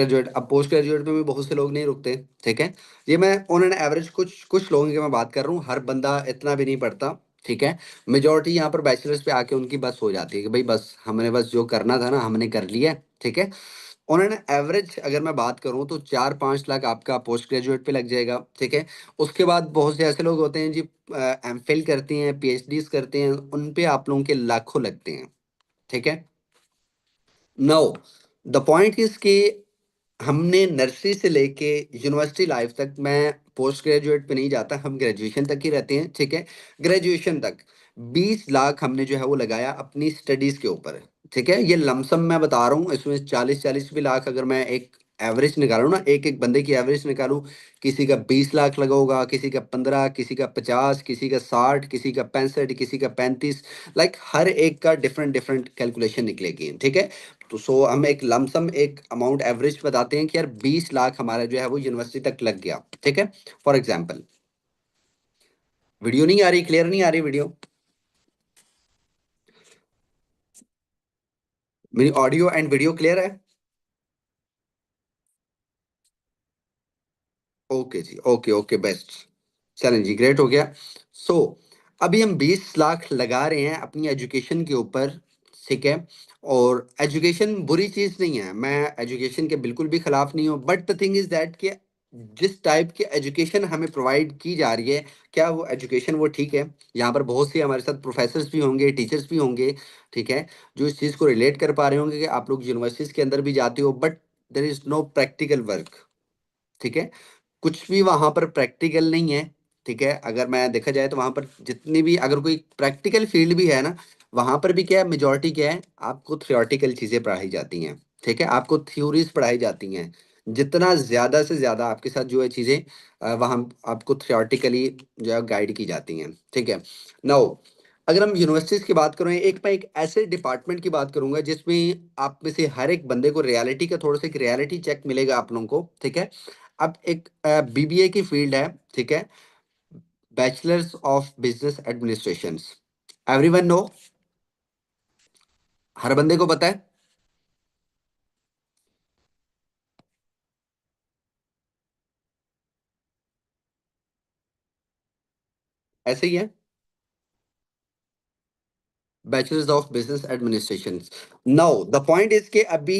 ग्रेजुएट में भी बहुत से लोग नहीं रुकते, ठीक है? ये मैं ऑन एन एवरेज कुछ कुछ लोगों की मैं बात कर रहा हूँ, हर बंदा इतना भी नहीं पढ़ता, ठीक है? मेजॉरिटी यहाँ पर बैचलर्स पे आके उनकी बस हो जाती है कि भई बस हमने बस जो करना था ना हमने कर लिया, ठीक है? ऑन एन एवरेज अगर मैं बात करूँ तो 4-5 लाख आपका पोस्ट ग्रेजुएट पे लग जाएगा, ठीक है? उसके बाद बहुत से ऐसे लोग होते हैं जी एमफ़िल करते हैं, पीएचडीज़ करते हैं, उन पे आप लोगों के लाखों लगते हैं, ठीक है? नाउ द पॉइंट इज़ कि हमने नर्सरी से लेके यूनिवर्सिटी लाइफ तक मैं पोस्ट ग्रेजुएट पे नहीं जाता, हम ग्रेजुएशन तक ही रहते हैं, ठीक है? ग्रेजुएशन तक 20 लाख हमने जो है वो लगाया अपनी स्टडीज़ के ऊपर, ठीक है? ये लमसम मैं बता रहा हूँ, इसमें 40-40 भी लाख अगर मैं एक एवरेज निकालूँ ना, एक-एक बंदे की एवरेज निकालूँ, किसी का 20 लाख लगा होगा, किसी का 15, किसी का 50, किसी का 60, किसी का 65, किसी का 35, लाइक हर एक का डिफरेंट-डिफरेंट कैलकुलेशन निकलेगी, ठीक है? तो सो हम एक लमसम एक अमाउंट एवरेज बताते हैं कि यार 20 लाख हमारा जो है वो यूनिवर्सिटी तक लग गया, ठीक है? फॉर एग्ज़ाम्पल वीडियो नहीं आ रही, क्लियर नहीं आ रही वीडियो? मेरी ऑडियो एंड वीडियो क्लियर है? ओके जी, ओके, बेस्ट। चलें जी, ग्रेट हो गया। सो अभी हम 20 लाख लगा रहे हैं अपनी एजुकेशन के ऊपर, ठीक है? और एजुकेशन बुरी चीज़ नहीं है, मैं एजुकेशन के बिल्कुल भी खिलाफ नहीं हूँ, but the thing is that कि जिस टाइप की एजुकेशन हमें प्रोवाइड की जा रही है, क्या वो एजुकेशन वो ठीक है? यहाँ पर बहुत से हमारे साथ प्रोफ़ेसर्स भी होंगे, टीचर्स भी होंगे, ठीक है? जो इस चीज़ को रिलेट कर पा रहे होंगे कि आप लोग यूनिवर्सिटीज़ के अंदर भी जाते हो, but there is no practical work, ठीक है? कुछ भी वहाँ पर प्रैक्टिकल नहीं है, ठीक है? अगर मैं देखा जाए तो वहाँ पर जितनी भी अगर कोई प्रैक्टिकल फ़ील्ड भी है ना, वहाँ पर भी क्या है मेजॉरिटी क्या है, आपको थ्योरेटिकल चीज़ें पढ़ाई जाती हैं, ठीक है? आपको थ्योरीज़ पढ़ाई जाती हैं। जितना ज़्यादा से ज़्यादा आपके साथ जो है चीज़ें वहाँ आपको थ्योरेटिकली जो है गाइड की जाती हैं, ठीक है? नाउ अगर हम यूनिवर्सिटीज़ की बात करें, एक मैं एक ऐसे डिपार्टमेंट की बात करूँगा जिसमें आप में से हर एक बंदे को रियलिटी का थोड़ा-सा एक रियलिटी चेक मिलेगा आप लोगों को, ठीक है? अब एक बीबीए की फ़ील्ड है, ठीक है? Bachelors of business administrations. Everyone know? हर बंदे को पता है? ऐसे ही है? Bachelors of business administration. Now the point is कि अभी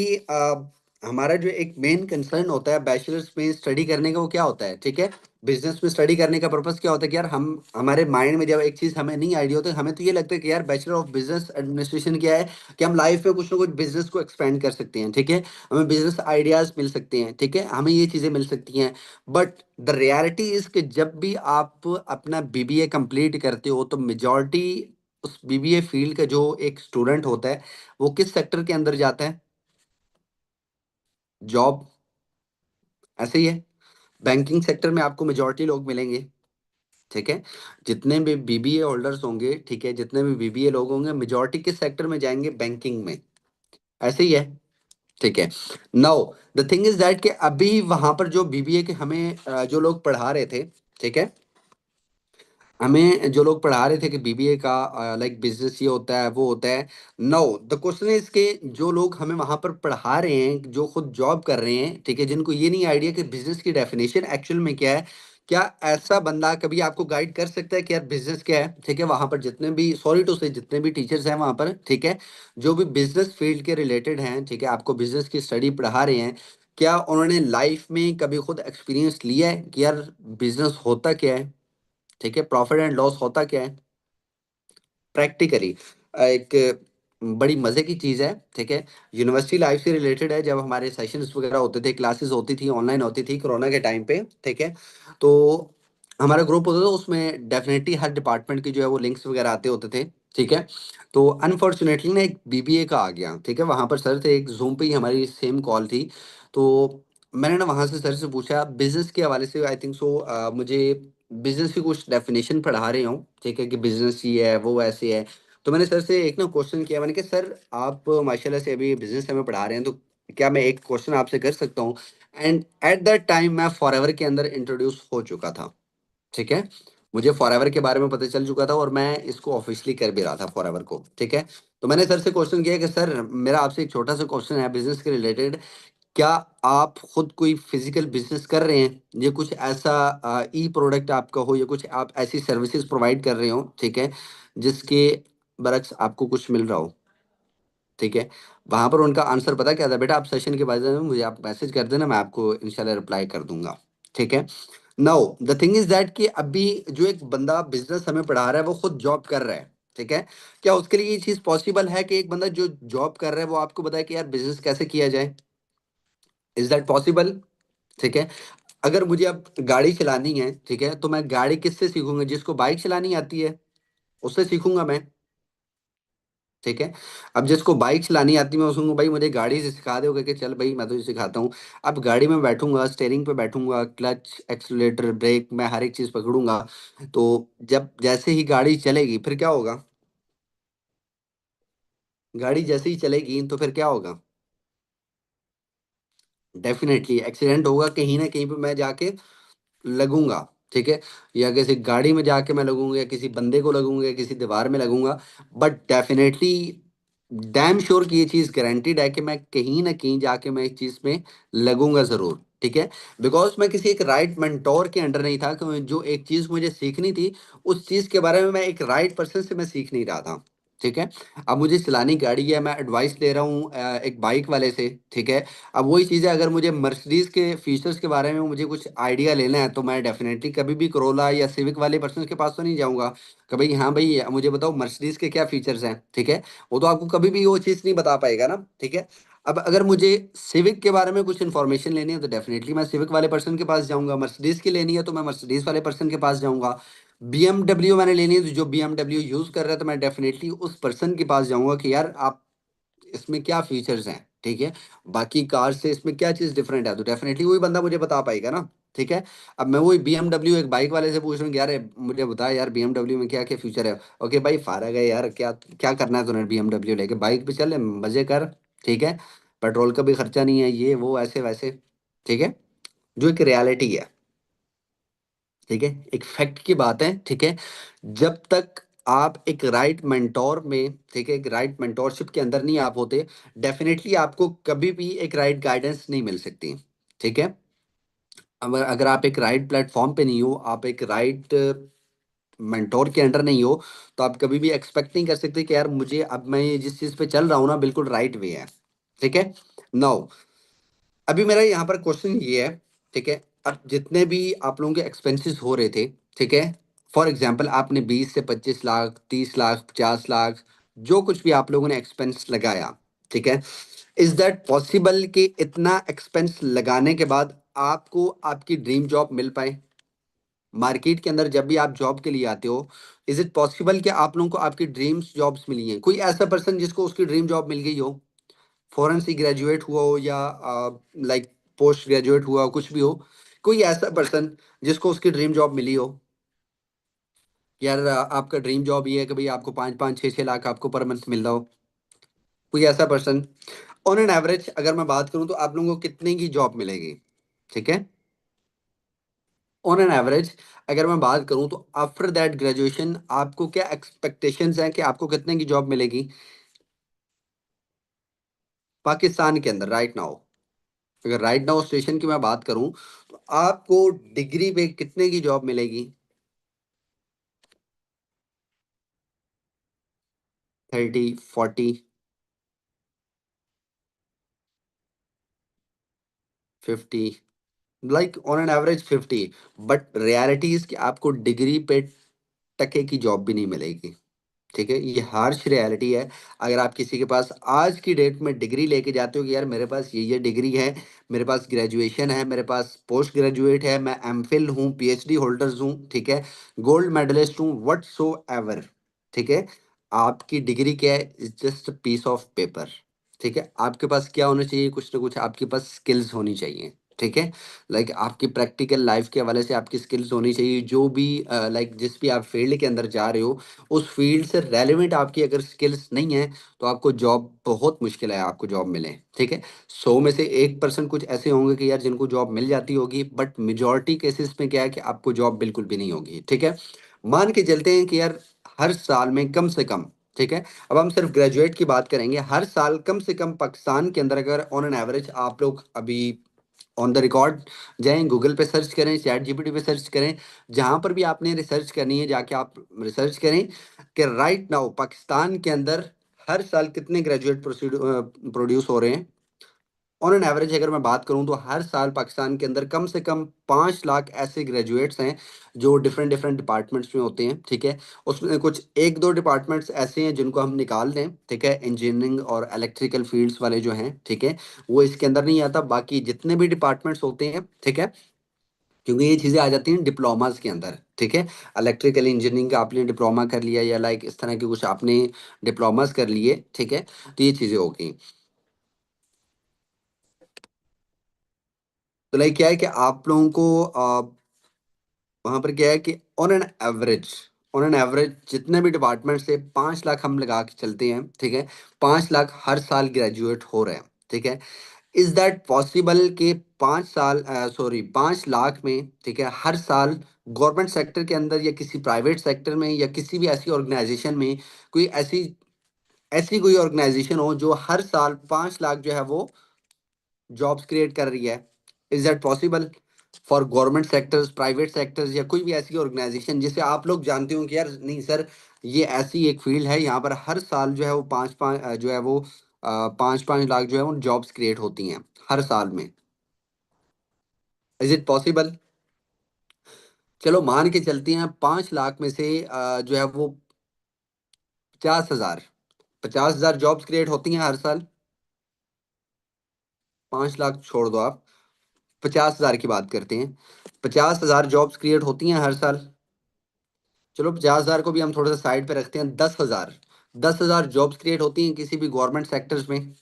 हमारा जो एक मेन कंसर्न होता है बैचलर्स में स्टडी करने का वो क्या होता है, ठीक है? बिजनेस में स्टडी करने का पर्पस क्या होता है कि यार हम हमारे माइंड में जब एक चीज हमें नहीं आइडिया होती हमें तो ये लगता है कि यार बैचलर ऑफ बिजनेस एडमिनिस्ट्रेशन क्या है कि हम लाइफ में कुछ ना कुछ बिजनेस को एक्सपेंड कर सकते हैं, ठीक है? हमें बिजनेस आइडियाज मिल सकते हैं, ठीक है? हमें ये चीजें मिल सकती हैं, बट द रियलिटी इज कि जब भी आप अपना बीबीए कंप्लीट करते हो तो मेजॉरिटी उस बीबीए फील्ड का जो एक स्टूडेंट होता है, वो किस सेक्टर के अंदर जाता है? जॉब, ऐसे ही है। बैंकिंग सेक्टर में आपको मेजॉरिटी लोग मिलेंगे, ठीक है? जितने भी बीबीए होल्डर्स होंगे, ठीक है? जितने भी बीबीए लोग होंगे, मेजॉरिटी किस सेक्टर में जाएँगे? बैंकिंग में, ऐसे ही है, ठीक है? Now the thing is that कि अभी वहाँ पर जो बीबीए के हमें जो लोग पढ़ा रहे थे, ठीक है? हमें जो लोग पढ़ा रहे थे कि बीबीए का लाइक बिजनेस ये होता है वो होता है। नो द क्वेश्चन इज के जो लोग हमें वहां पर पढ़ा रहे हैं जो खुद जॉब कर रहे हैं, ठीक है, जिनको ये नहीं आइडिया कि बिजनेस की डेफिनेशन एक्चुअल में क्या है, क्या ऐसा बंदा कभी आपको गाइड कर सकता है कि यार बिजनेस क्या है? ठीक है, वहां पर जितने भी सॉरी टू से जितने भी टीचर्स हैं वहां पर, ठीक है, जो भी बिजनेस फील्ड के रिलेटेड हैं, ठीक है, आपको बिजनेस की स्टडी पढ़ा रहे हैं, क्या उन्होंने लाइफ में कभी खुद एक्सपीरियंस लिया है कि यार बिजनेस होता क्या है? ठीक है? प्रॉफ़िट एंड लॉस होता क्या है? प्रैक्टिकली एक बड़ी मज़े की चीज़ है, ठीक है? यूनिवर्सिटी लाइफ़ से रिलेटेड है, जब हमारे सेशंस वगैरह होते थे, क्लासेस होती थी, ऑनलाइन होती थी कोरोना के टाइम पे, ठीक है? तो हमारा ग्रुप होता था, उसमें डेफ़िनेटली हर डिपार्टमेंट की जो है वो लिंक्स वगैरह आते होते थे, ठीक है? तो अनफॉर्च्यूनेटली ना एक बीबीए का आ गया, ठीक है? वहाँ पर सर थे, एक ज़ूम पे ही हमारी सेम कॉल थी, तो मैंने ना वहाँ से सर से पूछा बिज़नेस के हवाले से, आई थिंक सो मुझे बिज़नेस की कुछ डेफ़िनेशन पढ़ा रहे हों, ठीक है? कि बिज़नेस ये है, वो ऐसे है। तो मैंने सर से एक ना क्वेश्चन किया, मैंने कहा सर आप माशाल्लाह से अभी बिज़नेस हमें पढ़ा रहे हैं, तो क्या मैं एक क्वेश्चन आपसे कर सकता हूँ? एंड एट दैट टाइम मैं फॉरएवर के अंदर इंट्रोड्यूस हो चुका था, ठीक है? मुझे फॉरएवर के बारे में पता चल चुका था और मैं इसको ऑफ़िशियली कर भी रहा था फॉरएवर को, ठीक है? तो मैंने सर से क्वेश्चन किया कि सर मेरा आपसे एक छोटा-सा क्वेश्चन है बिज़नेस के रिलेटेड, क्या आप खुद कोई फिजिकल बिजनेस कर रहे हैं? ये कुछ ऐसा ई प्रोडक्ट आपका हो या कुछ आप ऐसी सर्विसेज़ प्रोवाइड कर रहे हो, ठीक है? जिसके बरअक्स आपको कुछ मिल रहा हो, ठीक है? वहाँ पर उनका आंसर पता क्या था? बेटा आप सेशन के बाद में मुझे आप मैसेज कर देना, मैं आपको इंशाल्लाह रिप्लाई कर दूँगा, ठीक है? Now the thing is that कि अभी जो एक बंदा बिज़नेस हमें पढ़ा रहा है, वो खुद जॉब कर रहा है, ठीक है? क्या उसके लिए ये चीज़ पॉसिबल है कि एक बंदा जो जॉब कर रहा है, वो आपको बताए कि यार बिज़नेस कैसे किया जाए? Is that possible? ठीक है? अगर मुझे अब गाड़ी चलानी है, ठीक है? तो मैं गाड़ी किससे सीखूँगा? जिसको बाइक चलानी आती है, उससे सीखूँगा मैं, ठीक है? अब जिसको बाइक चलानी आती है, मैं उसको कहूँगा भाई मुझे गाड़ी से सिखा दे, वो कहे कि चल भई मैं तुझे सिखाता हूँ। अब गाड़ी में बैठूँगा, स्टीयरिंग पे बैठूँगा, क्लच, एक्सेलरेटर, ब्रेक मैं हर एक चीज़ पकड़ूँगा। तो जब जैसे ही गाड़ी चलेगी, फिर क्या होगा? गाड़ी जैसे ही चलेगी, तो फिर क्या होगा? डेफ़िनेटली एक्सीडेंट होगा, कहीं न कहीं पे मैं जाके लगूँगा, ठीक है? या किसी गाड़ी में जाके मैं लगूँगा या किसी बंदे को लगूँगा या किसी दीवार में लगूँगा, बट डेफ़िनेटली डैम श्योर कि ये चीज़ गारंटीड है कि मैं कहीं न कहीं जाके मैं इस चीज़ में लगूँगा ज़रूर, ठीक है? बिकॉज़ मैं किसी एक राइट मेंटर के अंडर नहीं था कि जो एक चीज़ मुझे सीखनी थी, उस चीज़ के बारे में मैं एक राइट पर्सन से मैं सीख नहीं रहा था, ठीक है? अब मुझे चलानी गाड़ी है, मैं एडवाइस ले रहा हूँ एक बाइक वाले से, ठीक है? अब वही चीज़ है, अगर मुझे मर्सिडीज़ के फीचर्स के बारे में मुझे कुछ आइडिया लेना है, तो मैं डेफ़िनेटली कभी भी कोरोला या सिविक वाले पर्सन के पास तो नहीं जाऊँगा, कि भई हाँ भई, मुझे बताओ मर्सिडीज़ के क्या फीचर्स हैं, ठीक है? वो तो आपको कभी भी वो चीज़ नहीं बता पाएगा ना, ठीक है? अब अगर मुझे सिविक के बारे में कुछ इन्फॉर्मेशन लेनी है, तो डेफ़िनेटली मैं सिविक वाले पर्सन के पास जाऊँगा, मर्सिडीज़ की लेनी है, तो मैं मर्सिडीज़ वाले पर्सन के पास जाऊँगा। बीएमडब्ल्यू मैंने लेनी है, तो जो बीएमडब्ल्यू यूज़ कर रहा है, तो मैं डेफ़िनेटली उस पर्सन के पास जाऊँगा कि यार आप इसमें क्या फीचर्स हैं, ठीक है? बाकी कार से इसमें क्या चीज़ डिफरेंट है, तो डेफ़िनेटली वही बंदा मुझे बता पाएगा ना, ठीक है? अब मैं वही बीएमडब्ल्यू एक बाइक वाले से पूछ रहा हूँ कि यार मुझे बता यार बीएमडब्ल्यू में क्या-क्या फीचर है? ओके भाई फ़ारग है यार, क्या क्या करना है तूने बीएमडब्ल्यू लेके? बाइक पे चल, मज़े कर, ठीक है? पेट्रोल का भी खर्चा नहीं है, ये वो ऐसे-वैसे, ठीक है? जो एक रियलिटी है, ठीक है? एक फैक्ट की बात है, ठीक है? जब तक आप एक राइट मेंटर में, ठीक है, एक राइट मेंटरशिप के अंदर नहीं आप होते, डेफ़िनेटली आपको कभी भी एक राइट गाइडेंस नहीं मिल सकती, ठीक है? अगर अगर आप एक राइट प्लेटफ़ॉर्म पे नहीं हो, आप एक राइट मेंटर के अंडर नहीं हो, तो आप कभी भी एक्सपेक्ट नहीं कर सकते कि यार मुझे अब मैं ये जिस चीज़ पे चल रहा हूँ ना, बिल्कुल राइट वे है, ठीक है? नाउ अभी मेरा यहाँ पर क्वेश्चन ये है, ठीक है? अब जितने भी आप लोगों के एक्सपेंसेस हो रहे थे, ठीक है? फॉर एग्ज़ाम्पल आपने 20 से 25 लाख, 30 लाख, 50 लाख, जो कुछ भी आप लोगों ने एक्सपेंस लगाया, ठीक है? इज़ दैट पॉसिबल कि इतना एक्सपेंस लगाने के बाद आपको आपकी ड्रीम जॉब मिल पाए? मार्केट के अंदर जब भी आप जॉब के लिए आते हो, इज़ इट पॉसिबल कि आप लोगों को आपकी ड्रीम्स जॉब्स मिली हैं? कोई ऐसा पर्सन जिसको उसकी ड्रीम जॉब मिल गई हो? फ़ॉरेन से ग्रेजुएट हुआ हो या लाइक पोस्ट ग्रेजुएट हुआ हो, कुछ भी हो, कोई ऐसा पर्सन जिसको उसकी ड्रीम जॉब मिली हो, यार आपका ड्रीम जॉब ये है कि भई आपको 5-5, 6-6 लाख आपको पर मंथ मिल रहा हो, कोई ऐसा पर्सन? ऑन एन एवरेज अगर मैं बात करूँ तो आप लोगों को कितने की जॉब मिलेगी? ठीक है? ऑन एन एवरेज अगर मैं बात करूँ तो आफ्टर दैट ग्रेजुएशन आपको क्या एक्सपेक्टेशंस हैं कि आपको कितने की जॉब मिलेगी पाकिस्तान के अंदर राइट नाउ? अगर राइट नाउ सिचुएशन की मैं बात करूँ, तो आपको डिग्री पे कितने की जॉब मिलेगी? 30, 40, 50 like on an average 50। But reality is कि आपको डिग्री पे टके की जॉब भी नहीं मिलेगी। ठीक है, ये हार्श रियलिटी है। अगर आप किसी के पास आज की डेट में डिग्री लेके जाते हो कि यार मेरे पास ये डिग्री है, मेरे पास ग्रेजुएशन है, मेरे पास पोस्ट ग्रेजुएट है, मैं एमफिल हूँ, पीएचडी होल्डर्स हूँ, ठीक है, गोल्ड मेडलिस्ट हूँ, वट सो एवर, ठीक है, आपकी डिग्री क्या है? It's just piece of paper. ठीक है, आपके पास क्या होना चाहिए? कुछ ना कुछ आपके पास स्किल्स होनी चाहिए। ठीक है, लाइक आपकी प्रैक्टिकल लाइफ के हवाले से आपकी स्किल्स होनी चाहिए। जो भी लाइक जिस भी आप फील्ड के अंदर जा रहे हो, उस फील्ड से रेलेवेंट आपकी अगर स्किल्स नहीं है, तो आपको जॉब बहुत मुश्किल है, आपको जॉब मिले। ठीक है, 100 में से 1% कुछ ऐसे होंगे कि यार जिनको जॉब मिल जाती होगी, बट मेजॉरिटी केसेस में क्या है कि आपको जॉब बिल्कुल भी नहीं होगी। ठीक है, मान के चलते हैं कि यार हर साल में कम से कम, ठीक है, अब हम सिर्फ ग्रेजुएट की बात करेंगे, हर साल कम से कम पाकिस्तान के अंदर अगर ऑन एन एवरेज आप लोग अभी ऑन द रिकॉर्ड जाएं, गूगल पे सर्च करें, चैट जीपीटी पे सर्च करें, जहां पर भी आपने रिसर्च करनी है जाके आप रिसर्च करें कि राइट नाउ पाकिस्तान के अंदर हर साल कितने ग्रेजुएट प्रोड्यूस हो रहे हैं। ऑन एन एवरेज अगर मैं बात करूं तो हर साल पाकिस्तान के अंदर कम से कम 5 लाख ऐसे ग्रेजुएट्स हैं जो डिफरेंट डिफरेंट डिपार्टमेंट्स में होते हैं। ठीक है, उसमें कुछ एक दो डिपार्टमेंट्स ऐसे हैं जिनको हम निकाल दें, ठीक है, इंजीनियरिंग और इलेक्ट्रिकल फील्ड्स वाले जो हैं, ठीक है, वो इसके अंदर नहीं आता। बाकी जितने भी डिपार्टमेंट्स होते हैं, ठीक है, क्योंकि ये चीज़ें आ जाती हैं डिप्लोमास के अंदर। ठीक है, इलेक्ट्रिकल इंजीनियरिंग का आपने डिप्लोमा कर लिया या लाइक इस तरह के कुछ आपने डिप्लोमास कर लिए, ठीक है, तो ये चीज़ें होगी। तो लाइक क्या है कि आप लोगों को वहां पर क्या है कि ऑन एन एवरेज जितने भी डिपार्टमेंट से 5 लाख हम लगा के चलते हैं, ठीक है, 5 लाख हर साल ग्रेजुएट हो रहे हैं। ठीक है, इज दैट पॉसिबल कि 5 साल, सॉरी, 5 लाख में, ठीक है, हर साल गवर्नमेंट सेक्टर के अंदर या किसी प्राइवेट सेक्टर में या किसी भी ऐसी ऑर्गेनाइजेशन में कोई ऐसी ऐसी कोई ऑर्गेनाइजेशन हो जो हर साल 5 लाख जो है वो जॉब्स क्रिएट कर रही है? Is that possible for government sectors, private sectors, या कोई भी ऐसी ऑर्गेनाइजेशन जिसे आप लोग जानते हो कि यार नहीं सर, ये ऐसी एक फील्ड है, यहाँ पर हर साल जो है वो पाँच पाँच जो है वो 5-5 लाख जो है वो जॉब्स क्रिएट होती हैं हर साल में? Is it possible? चलो मान के चलते हैं 5 लाख में से जो है वो 50,000, 50,000 जॉब्स क्रिएट होती हैं हर साल। 5 लाख छोड़ दो आप, 50,000 की बात करते हैं, 50,000 जॉब्स क्रिएट होती हैं हर साल। चलो 50,000 को भी हम थोड़ा सा साइड पे रखते हैं, 10,000, 10,000 जॉब्स क्रिएट होती हैं किसी भी गवर्नमेंट सेक्टर्स में।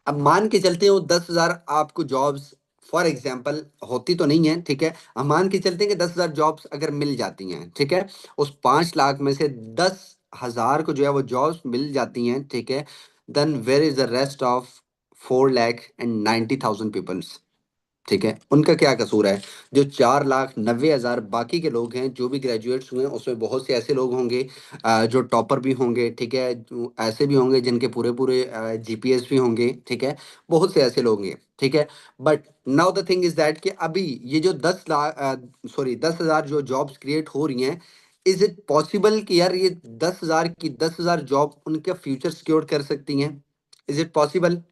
अब मान के चलते हो 10,000 आपको जॉब्स फॉर एग्जाम्पल होती तो नहीं है, ठीक है, हम मान के चलते हैं कि 10,000 जॉब्स अगर मिल जाती हैं, ठीक है, उस 5 लाख में से 10,000 को जो है वो जॉब्स मिल जाती हैं, ठीक है, then where is the rest of 4,90,000 peoples? ठीक है, उनका क्या कसूर है? जो 4,90,000 बाकी के लोग हैं जो भी ग्रेजुएट्स हुए हैं, उसमें बहुत से ऐसे लोग होंगे जो टॉपर भी होंगे, ठीक है, जो ऐसे भी होंगे जिनके पूरे पूरे जीपीएस भी होंगे, ठीक है, बहुत से ऐसे लोग हैं। ठीक है, but now the thing is that कि अभी ये जो 10 लाख, सॉरी, 10,000 जो जॉब्स क्रिएट हो रही हैं, इज इट पॉसिबल कि यार ये 10,000 जॉब उनका फ्यूचर सिक्योर कर सकती हैं? Is it possible?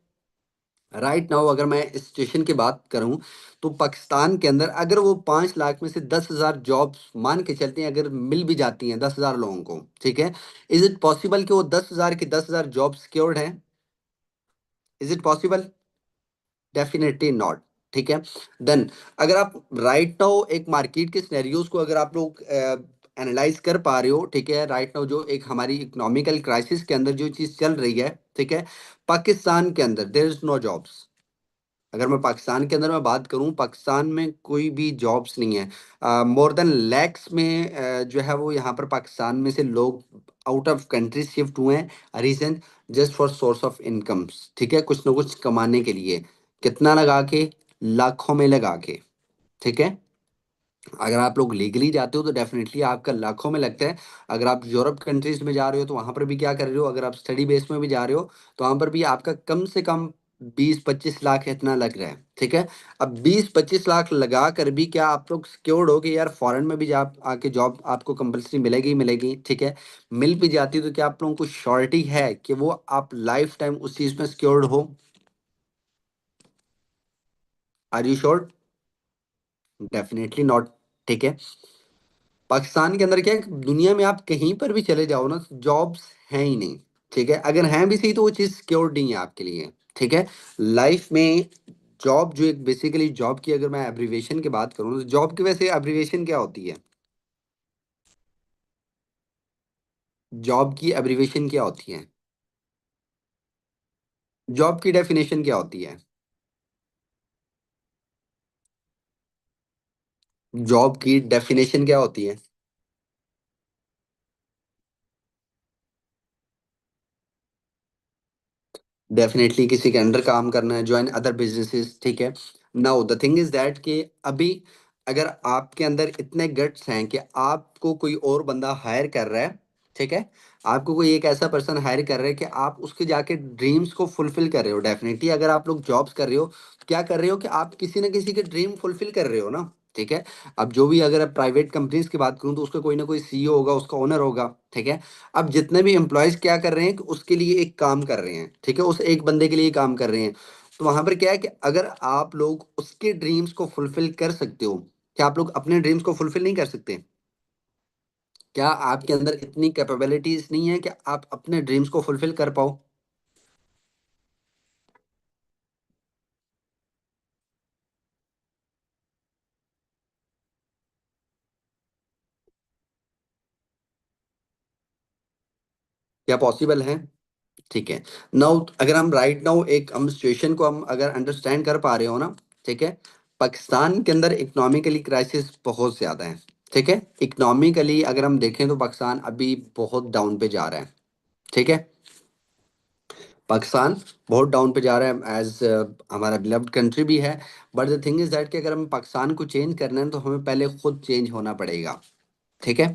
Right now अगर मैं इस सिचुएशन की बात करूं, तो पाकिस्तान के अंदर अगर वो 5 लाख में से 10,000 जॉब्स मान के चलते हैं अगर मिल भी जाती हैं 10,000 लोगों को, ठीक है, इज इट पॉसिबल कि वो 10,000 की 10,000 जॉब सिक्योर्ड है? Is it possible? Definitely not. ठीक है, देन अगर आप राइट नाउ एक मार्केट के सिनेरियोज को अगर आप लोग एनालाइज कर पा रहे हो, ठीक है, राइट नाउ जो एक हमारी इकोनॉमिकल क्राइसिस के अंदर जो चीज़ चल रही है, ठीक है, पाकिस्तान के अंदर देयर इज नो जॉब्स। अगर मैं पाकिस्तान के अंदर मैं बात करूं, पाकिस्तान में कोई भी जॉब्स नहीं है। मोर देन लैक्स में जो है वो यहाँ पर पाकिस्तान में से लोग आउट ऑफ कंट्री शिफ्ट हुए हैं। Reason just for source of incomes, ठीक है, कुछ ना कुछ कमाने के लिए। कितना लगा के? लाखों में लगा के। ठीक है, अगर आप लोग लीगली जाते हो तो डेफिनेटली आपका लाखों में लगता है। अगर आप यूरोप कंट्रीज में जा रहे हो तो वहां पर भी क्या कर रहे हो, अगर आप स्टडी बेस में भी जा रहे हो तो वहां पर भी आपका कम से कम 20-25 लाख इतना लग रहा है। ठीक है, अब 20-25 लाख लगा कर भी क्या आप लोग सिक्योर्ड हो कि यार फॉरेन में भी जा आके जॉब आपको कंपलसरी मिलेगी ही मिलेगी? ठीक है, मिल भी जाती तो क्या आप लोगों को श्योरिटी है कि वो आप लाइफ टाइम उस चीज में सिक्योर्ड हो? Are you sure? Definitely not. ठीक है। पाकिस्तान के अंदर क्या है, दुनिया में आप कहीं पर भी चले जाओ ना, जॉब्स हैं ही नहीं। ठीक है, अगर हैं भी सही तो वो चीज़ सिक्योर नहीं है आपके लिए। ठीक है। लाइफ में जॉब जो एक बेसिकली जॉब की अगर मैं एब्रीवेशन की बात करूँ तो जॉब की वैसे एब्रीवेशन क्या होती है? जॉब की एब्रीवेशन क्या होती है? जॉब की डेफिनेशन क्या होती है? जॉब की डेफिनेशन क्या होती है? डेफिनेटली किसी के अंडर काम करना है, ज्वाइन अदर बिजनेसेस। ठीक है। Now the thing is that कि अभी अगर आपके अंदर इतने गट्स हैं कि आपको कोई और बंदा हायर कर रहा है। ठीक है। आपको कोई एक ऐसा पर्सन हायर कर रहा है कि आप उसके जाके ड्रीम्स को फुलफिल कर रहे हो। डेफिनेटली अगर आप लोग जॉब्स कर रहे हो, क्या कर रहे हो कि आप किसी ना किसी के ड्रीम फुलफिल कर रहे हो ना। ठीक है। अब जो भी अगर प्राइवेट कंपनीज की बात करूं तो उसका कोई ना कोई सीईओ होगा, उसका ओनर होगा। ठीक है। अब जितने भी एम्प्लॉयज क्या कर रहे हैं कि उसके लिए एक काम कर रहे हैं। ठीक है, उस एक बंदे के लिए काम कर रहे हैं। तो वहां पर क्या है कि अगर आप लोग उसके ड्रीम्स को फुलफिल कर सकते हो, क्या आप लोग अपने ड्रीम्स को फुलफिल नहीं कर सकते? क्या आपके अंदर इतनी कैपेबिलिटीज नहीं है कि आप अपने ड्रीम्स को फुलफिल कर पाओ? क्या पॉसिबल है? ठीक है। नाउ अगर हम राइट नाउ एक हम सिचुएशन को हम अगर अंडरस्टैंड कर पा रहे हो ना। ठीक है। पाकिस्तान के अंदर इकोनॉमिकली क्राइसिस बहुत ज्यादा है। ठीक है। इकोनॉमिकली अगर हम देखें तो पाकिस्तान अभी बहुत डाउन पे जा रहा है। ठीक है। पाकिस्तान बहुत डाउन पे जा रहा है एज हमारा बिलव्ड कंट्री भी है। But the thing is that कि अगर हम पाकिस्तान को चेंज करना है तो हमें पहले खुद चेंज होना पड़ेगा। ठीक है।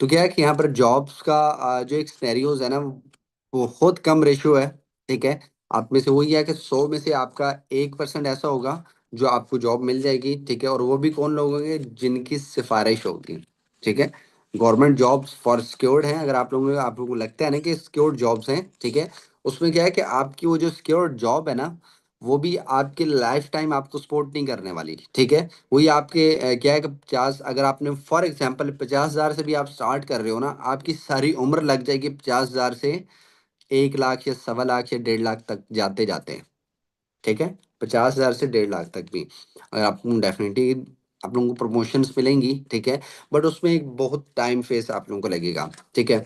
तो क्या है कि यहाँ पर जॉब्स का जो एक सिनेरियोज है ना, वो बहुत कम रेशियो है। ठीक है। आप में से वही है कि 100 में से आपका 1% ऐसा होगा जो आपको जॉब मिल जाएगी। ठीक है, और वो भी कौन लोग होंगे जिनकी सिफारिश होगी। ठीक है। गवर्नमेंट जॉब्स फॉर सिक्योर्ड हैं, अगर आप लोगों को लगता है ना कि सिक्योर्ड जॉब्स हैं। ठीक है। उसमें क्या है कि आपकी वो जो सिक्योर्ड जॉब है ना, वो भी आपके लाइफ टाइम आपको सपोर्ट नहीं करने वाली। ठीक है। वही आपके क्या है कि 50, अगर आपने फॉर एग्जांपल 50,000 से भी आप स्टार्ट कर रहे हो ना, आपकी सारी उम्र लग जाएगी 50,000 से 1 लाख या 1.25 लाख या 1.5 लाख तक जाते जाते। ठीक है। 50,000 से 1.5 लाख तक भी अगर आप डेफिनेटली आप लोगों को प्रमोशंस मिलेंगी। ठीक है। बट उसमें एक बहुत टाइम फेस आप लोगों को लगेगा। ठीक है।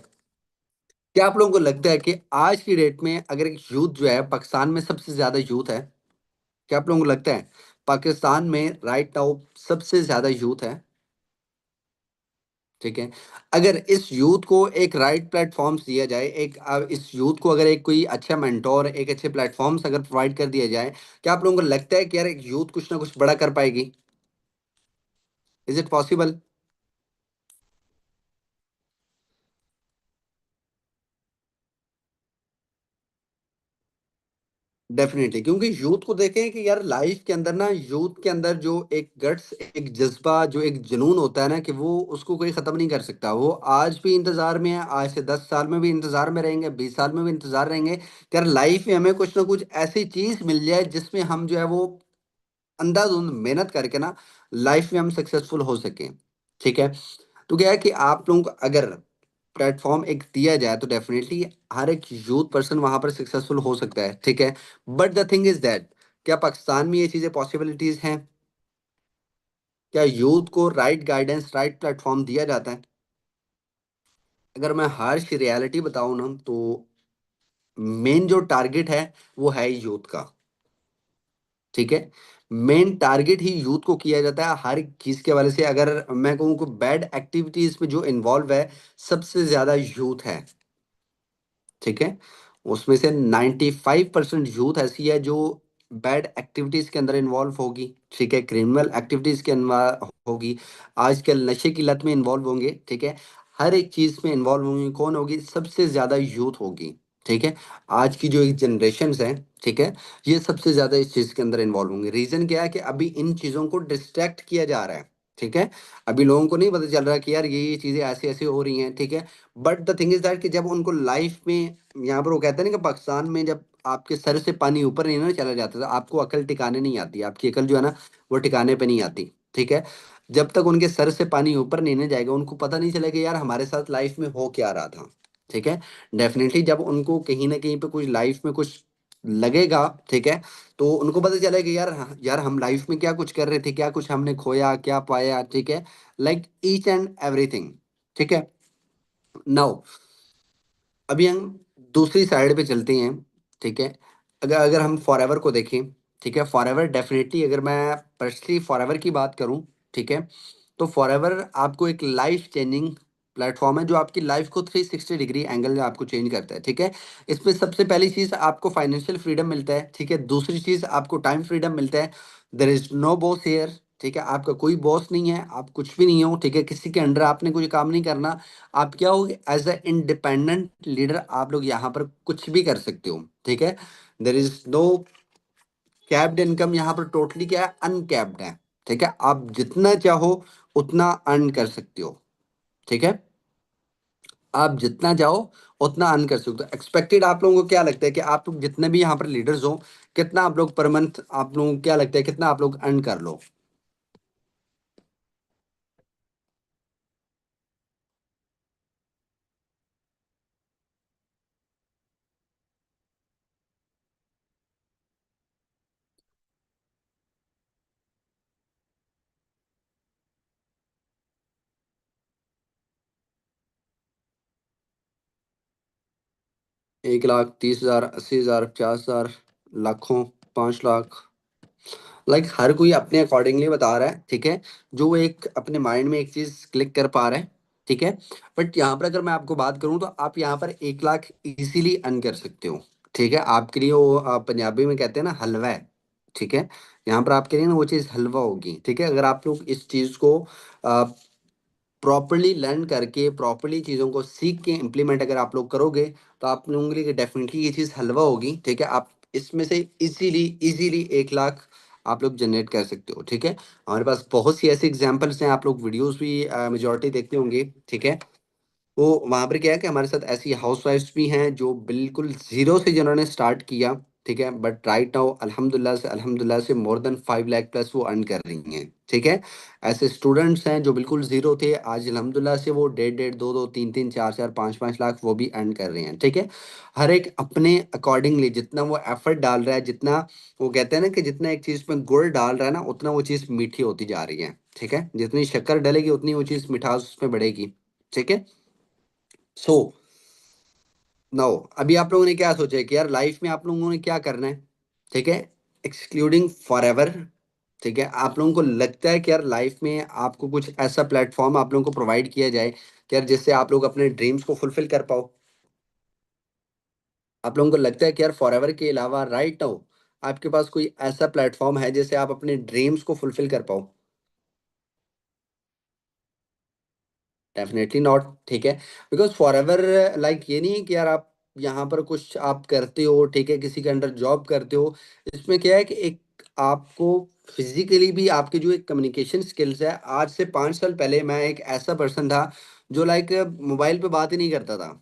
क्या आप लोगों को लगता है कि आज की डेट में अगर एक यूथ जो है पाकिस्तान में सबसे ज्यादा यूथ है? क्या आप लोगों को लगता है पाकिस्तान में राइट नाउ सबसे ज्यादा यूथ है? ठीक है। अगर इस यूथ को एक राइट प्लेटफॉर्म्स दिया जाए, इस यूथ को अगर एक कोई अच्छा मेंटोर, एक अच्छे प्लेटफॉर्म्स अगर प्रोवाइड कर दिया जाए, क्या आप लोगों को लगता है कि यार एक यूथ कुछ ना कुछ बड़ा कर पाएगी? Is it possible? डेफिनेटली, क्योंकि यूथ को देखें कि यार लाइफ के अंदर ना, यूथ के अंदर जो एक गट्स, एक जज्बा, जो एक जुनून होता है ना, कि वो उसको कोई खत्म नहीं कर सकता। वो आज भी इंतजार में है, आज से 10 साल में भी इंतजार में रहेंगे, 20 साल में भी इंतजार रहेंगे कि यार लाइफ में हमें कुछ ना कुछ ऐसी चीज मिल जाए जिसमें हम जो है वो अंधाधुंध मेहनत करके ना लाइफ में हम सक्सेसफुल हो सकें। ठीक है। तो क्या है कि आप लोगों को अगर प्लेटफॉर्म एक दिया जाए तो डेफिनेटली हर एक यूथ पर्सन वहां पर सक्सेसफुल हो सकता है। ठीक है। But the thing is that, क्या पाकिस्तान में ये चीजें पॉसिबिलिटीज हैं? क्या यूथ को राइट गाइडेंस, राइट प्लेटफॉर्म दिया जाता है? अगर मैं हार्श रियलिटी बताऊं ना तो मेन जो टारगेट है वो है यूथ का। ठीक है। मेन टारगेट ही यूथ को किया जाता है हर एक चीज के वाले से। अगर मैं कहूँ को बैड एक्टिविटीज में जो इन्वॉल्व है, सबसे ज्यादा यूथ है। ठीक है। उसमें से 95% यूथ ऐसी है जो बैड एक्टिविटीज के अंदर इन्वॉल्व होगी। ठीक है, क्रिमिनल एक्टिविटीज के अंदर होगी, आजकल नशे की लत में इन्वॉल्व होंगे। ठीक है। हर एक चीज में इन्वॉल्व होंगे, कौन होगी? सबसे ज्यादा यूथ होगी। ठीक है। आज की जो एक जनरेशन है, ठीक है, ये सबसे ज्यादा इस चीज के अंदर इन्वॉल्व होंगे। रीजन क्या है कि अभी इन चीजों को डिस्ट्रैक्ट किया जा रहा है। ठीक है। अभी लोगों को नहीं पता चल रहा कि यार ये चीजें ऐसी ऐसी हो रही हैं। ठीक है। But the thing is that कि जब उनको लाइफ में, यहाँ पर वो कहते हैं ना कि पाकिस्तान में जब आपके सर से पानी ऊपर नहीं ना चला जाता, तो आपको अकल टिकाने नहीं आती, आपकी अकल जो है ना वो टिकाने पे नहीं आती। ठीक है? जब तक उनके सर से पानी ऊपर नहीं ना जाएगा, उनको पता नहीं चलेगा यार हमारे साथ लाइफ में हो क्या रहा था। ठीक है? डेफिनेटली जब उनको कहीं ना कहीं पे कुछ लाइफ में कुछ लगेगा, ठीक है, तो उनको पता चलेगा कि यार यार हम लाइफ में क्या कुछ कर रहे थे, क्या कुछ हमने खोया, क्या पाया। ठीक है? Like each and everything. ठीक है? नाउ अभी हम दूसरी साइड पे चलते हैं। ठीक है? अगर अगर हम फॉरएवर को देखें, ठीक है, फॉरएवर डेफिनेटली अगर मैं पर्सनली फॉरएवर की बात करूं, ठीक है, तो फॉरएवर आपको एक लाइफ चेंजिंग प्लेटफॉर्म है जो आपकी लाइफ को 360 डिग्री एंगल में आपको चेंज करता है। ठीक है? इसमें सबसे पहली चीज आपको फाइनेंशियल फ्रीडम मिलता है। ठीक है? दूसरी चीज आपको टाइम फ्रीडम मिलता है। There is no boss here. ठीक है? आपका कोई बॉस नहीं है, आप कुछ भी नहीं हो। ठीक है? किसी के अंडर आपने कोई काम नहीं करना। आप क्या हो, एज अ इंडिपेंडेंट लीडर आप लोग यहाँ पर कुछ भी कर सकते हो। ठीक है? There is no capped income, यहाँ पर टोटली क्या है, अनकैप्ड है। ठीक है? आप जितना चाहो उतना अर्न कर सकते हो। ठीक है? आप जितना चाहो उतना अर्न कर सकते हो। एक्सपेक्टेड आप लोगों को क्या लगता है कि आप लोग जितने भी यहाँ पर लीडर्स हो, कितना आप लोग पर मंथ, आप लोगों को क्या लगता है कितना आप लोग अर्न कर लो? 1,30,000, 80,000, 50,000, लाखों, 5 लाख। लाइक हर कोई अपने अकॉर्डिंगली बता रहा है। ठीक है? जो वो एक अपने माइंड में एक चीज क्लिक कर पा रहा है। ठीक है? बट यहाँ पर अगर मैं आपको बात करूँ तो आप यहाँ पर 1 लाख इजीली अर्न कर सकते हो। ठीक है? आपके लिए वो पंजाबी में कहते हैं ना हलवा है। ठीक है? यहाँ पर आपके लिए ना वो चीज़ हलवा होगी। ठीक है? अगर आप लोग इस चीज़ को प्रॉपरली लर्न करके, प्रॉपरली चीज़ों को सीख के इम्प्लीमेंट अगर आप लोग करोगे, तो आप लोगों के लिए डेफिनेटली ये चीज़ हलवा होगी। ठीक है? आप इसमें से इजीली इजीली 1 लाख आप लोग जनरेट कर सकते हो। ठीक है? हमारे पास बहुत सी ऐसी एग्जांपल्स हैं, आप लोग वीडियोस भी मेजोरिटी देखते होंगे। ठीक है? वो वहाँ पर क्या है कि हमारे साथ ऐसी हाउसवाइफ्स भी हैं जो बिल्कुल ज़ीरो से जिन्होंने स्टार्ट किया। ठीक है? बट राइट नाउ अल्हम्दुलिल्लाह से मोर देन 5 लाख प्लस वो अर्न कर रही हैं। ठीक है? ऐसे स्टूडेंट्स हैं जो बिल्कुल ज़ीरो थे, आज अल्हम्दुलिल्लाह से वो डेढ़ डेढ़, दो दो, तीन तीन, चार चार, पाँच पाँच लाख वो भी अर्न कर रहे हैं। ठीक है? हर एक अपने अकॉर्डिंगली जितना वो एफर्ट डाल रहा है, जितना वो कहते हैं ना कि जितना एक चीज़ में गुड़ डाल रहा है ना, उतना वो चीज़ मीठी होती जा रही है। ठीक है? जितनी शक्कर डलेगी उतनी वो चीज़ मिठास उसमें बढ़ेगी। ठीक है? सो नाउ अभी आप लोगों ने क्या सोचा है कि यार लाइफ में आप लोगों ने क्या करना है? ठीक है? Excluding forever. ठीक है? आप लोगों को लगता है कि यार लाइफ में आपको कुछ ऐसा प्लेटफॉर्म आप लोगों को प्रोवाइड किया जाए कि यार जिससे आप लोग अपने ड्रीम्स को फुलफिल कर पाओ? आप लोगों को लगता है कि यार फॉरएवर के अलावा राइट नाउ आपके पास कोई ऐसा प्लेटफॉर्म है जिससे आप अपने ड्रीम्स को फुलफिल कर पाओ? Definitely not. ठीक है? बिकॉज फॉरएवर लाइक ये नहीं है कि यार आप यहाँ पर कुछ आप करते हो, ठीक है, किसी के अंडर जॉब करते हो। इसमें क्या है कि एक आपको फिजिकली भी आपकी जो एक कम्युनिकेशन स्किल्स है, आज से 5 साल पहले मैं एक ऐसा पर्सन था जो लाइक मोबाइल पे बात ही नहीं करता था।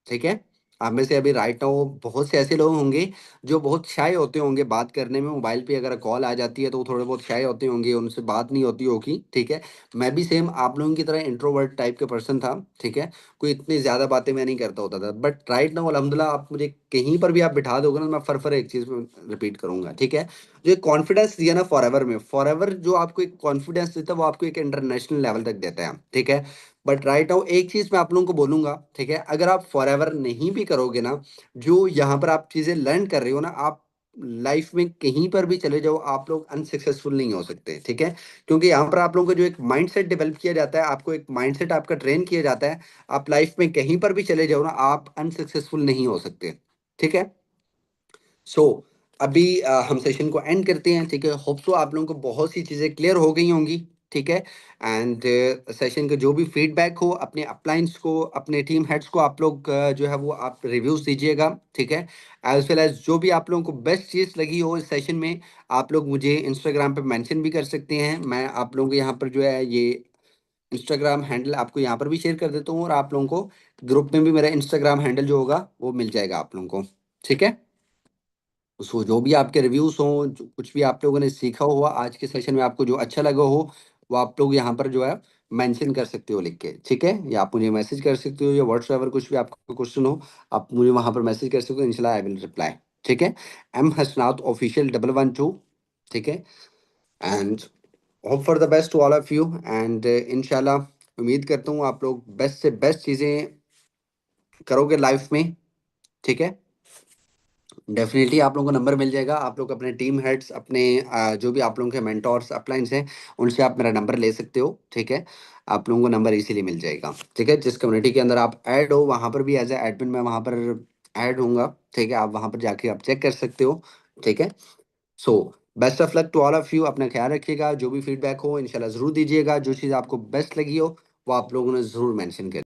ठीक है? आप में से अभी राइट नाउ बहुत से ऐसे लोग होंगे जो बहुत शाय होते होंगे बात करने में, मोबाइल पे अगर कॉल आ जाती है तो वो थोड़े बहुत शाय होते होंगे, उनसे बात नहीं होती होगी। ठीक है? मैं भी सेम आप लोगों की तरह इंट्रोवर्ट टाइप के पर्सन था। ठीक है? कोई इतनी ज़्यादा बातें मैं नहीं करता होता था, बट राइट नाउ अल्हम्दुलिल्लाह आप मुझे कहीं पर भी आप बिठा दोगे ना, मैं फर एक चीज़ में रिपीट करूंगा। ठीक है? जो एक कॉन्फिडेंस दिया ना फॉरएवर में, फॉरएवर जो आपको एक कॉन्फिडेंस देता है वो आपको एक इंटरनेशनल लेवल तक देता है। ठीक है? बट राइट नाउ एक चीज मैं आप लोगों को बोलूंगा। ठीक है? अगर आप फॉरएवर नहीं भी करोगे ना, जो यहाँ पर आप चीजें लर्न कर रहे हो ना, आप लाइफ में कहीं पर भी चले जाओ आप लोग अनसक्सेसफुल नहीं हो सकते। ठीक है? क्योंकि यहाँ पर आप लोगों का जो एक माइंडसेट डेवलप किया जाता है, आपको एक माइंडसेट आपका ट्रेन किया जाता है, आप लाइफ में कहीं पर भी चले जाओ ना, आप अनसक्सेसफुल नहीं हो सकते। ठीक है? सो अभी हम सेशन को एंड करते हैं। ठीक है? होप सो आप लोगों को बहुत सी चीज़ें क्लियर हो गई होंगी। ठीक है? एंड सेशन का जो भी फीडबैक हो अपने अपलाइंस को, अपने टीम हेड्स को आप लोग जो है वो आप रिव्यूज दीजिएगा। ठीक है? एज वेल एज जो भी आप लोगों को बेस्ट चीज़ लगी हो इस सेशन में, आप लोग मुझे इंस्टाग्राम पे मेंशन भी कर सकते हैं। मैं आप लोगों को यहाँ पर जो है ये इंस्टाग्राम हैंडल आपको यहाँ पर भी शेयर कर देता हूँ, और आप लोगों को ग्रुप में भी मेरा इंस्टाग्राम हैंडल जो होगा वो मिल जाएगा आप लोगों को। ठीक है? सो जो भी आपके रिव्यूज़ हों, जो कुछ भी आप लोगों ने सीखा हो आज के सेशन में आपको जो अच्छा लगा हो, वो आप लोग यहाँ पर जो है मेंशन कर सकते हो लिख के, ठीक है? या आप मुझे मैसेज कर सकते हो या व्हाट्सएवर कुछ भी आपका क्वेश्चन हो, आप मुझे वहाँ पर मैसेज कर सकते हो, इंशाल्लाह आई विल रिप्लाई, ठीक है? एम हसनात ऑफिशियल 112, ठीक है? And hope for the best to all of you and इंशाल्लाह उम्मीद करता हूँ आप लोग बेस्ट से बेस्ट चीज़ें करोगे लाइफ में, ठीक है? डेफ़िनिटली आप लोगों को नंबर मिल जाएगा। आप लोग अपने टीम हेड्स, अपने जो भी आप लोगों के मेंटोर्स, अपलाइन्स हैं, उनसे आप मेरा नंबर ले सकते हो, ठीक है? आप लोगों को नंबर इज़िली मिल जाएगा, ठीक है? जिस कम्युनिटी के अंदर आप ऐड हो, वहाँ पर भी एज़ अ एडमिन मैं वहाँ पर ऐड होऊँगा, ठीक है? आप वहाँ पर जाके आप चेक कर सकते हो, ठीक है? So best of luck to all of you. अपना ख़्याल रखिएगा। जो भी फीडबैक हो इंशाल्लाह ज़रूर दीजिएगा। जो चीज़ आपको बेस्ट लगी हो, वो आप लोगों ने ज़रूर मेंशन करी।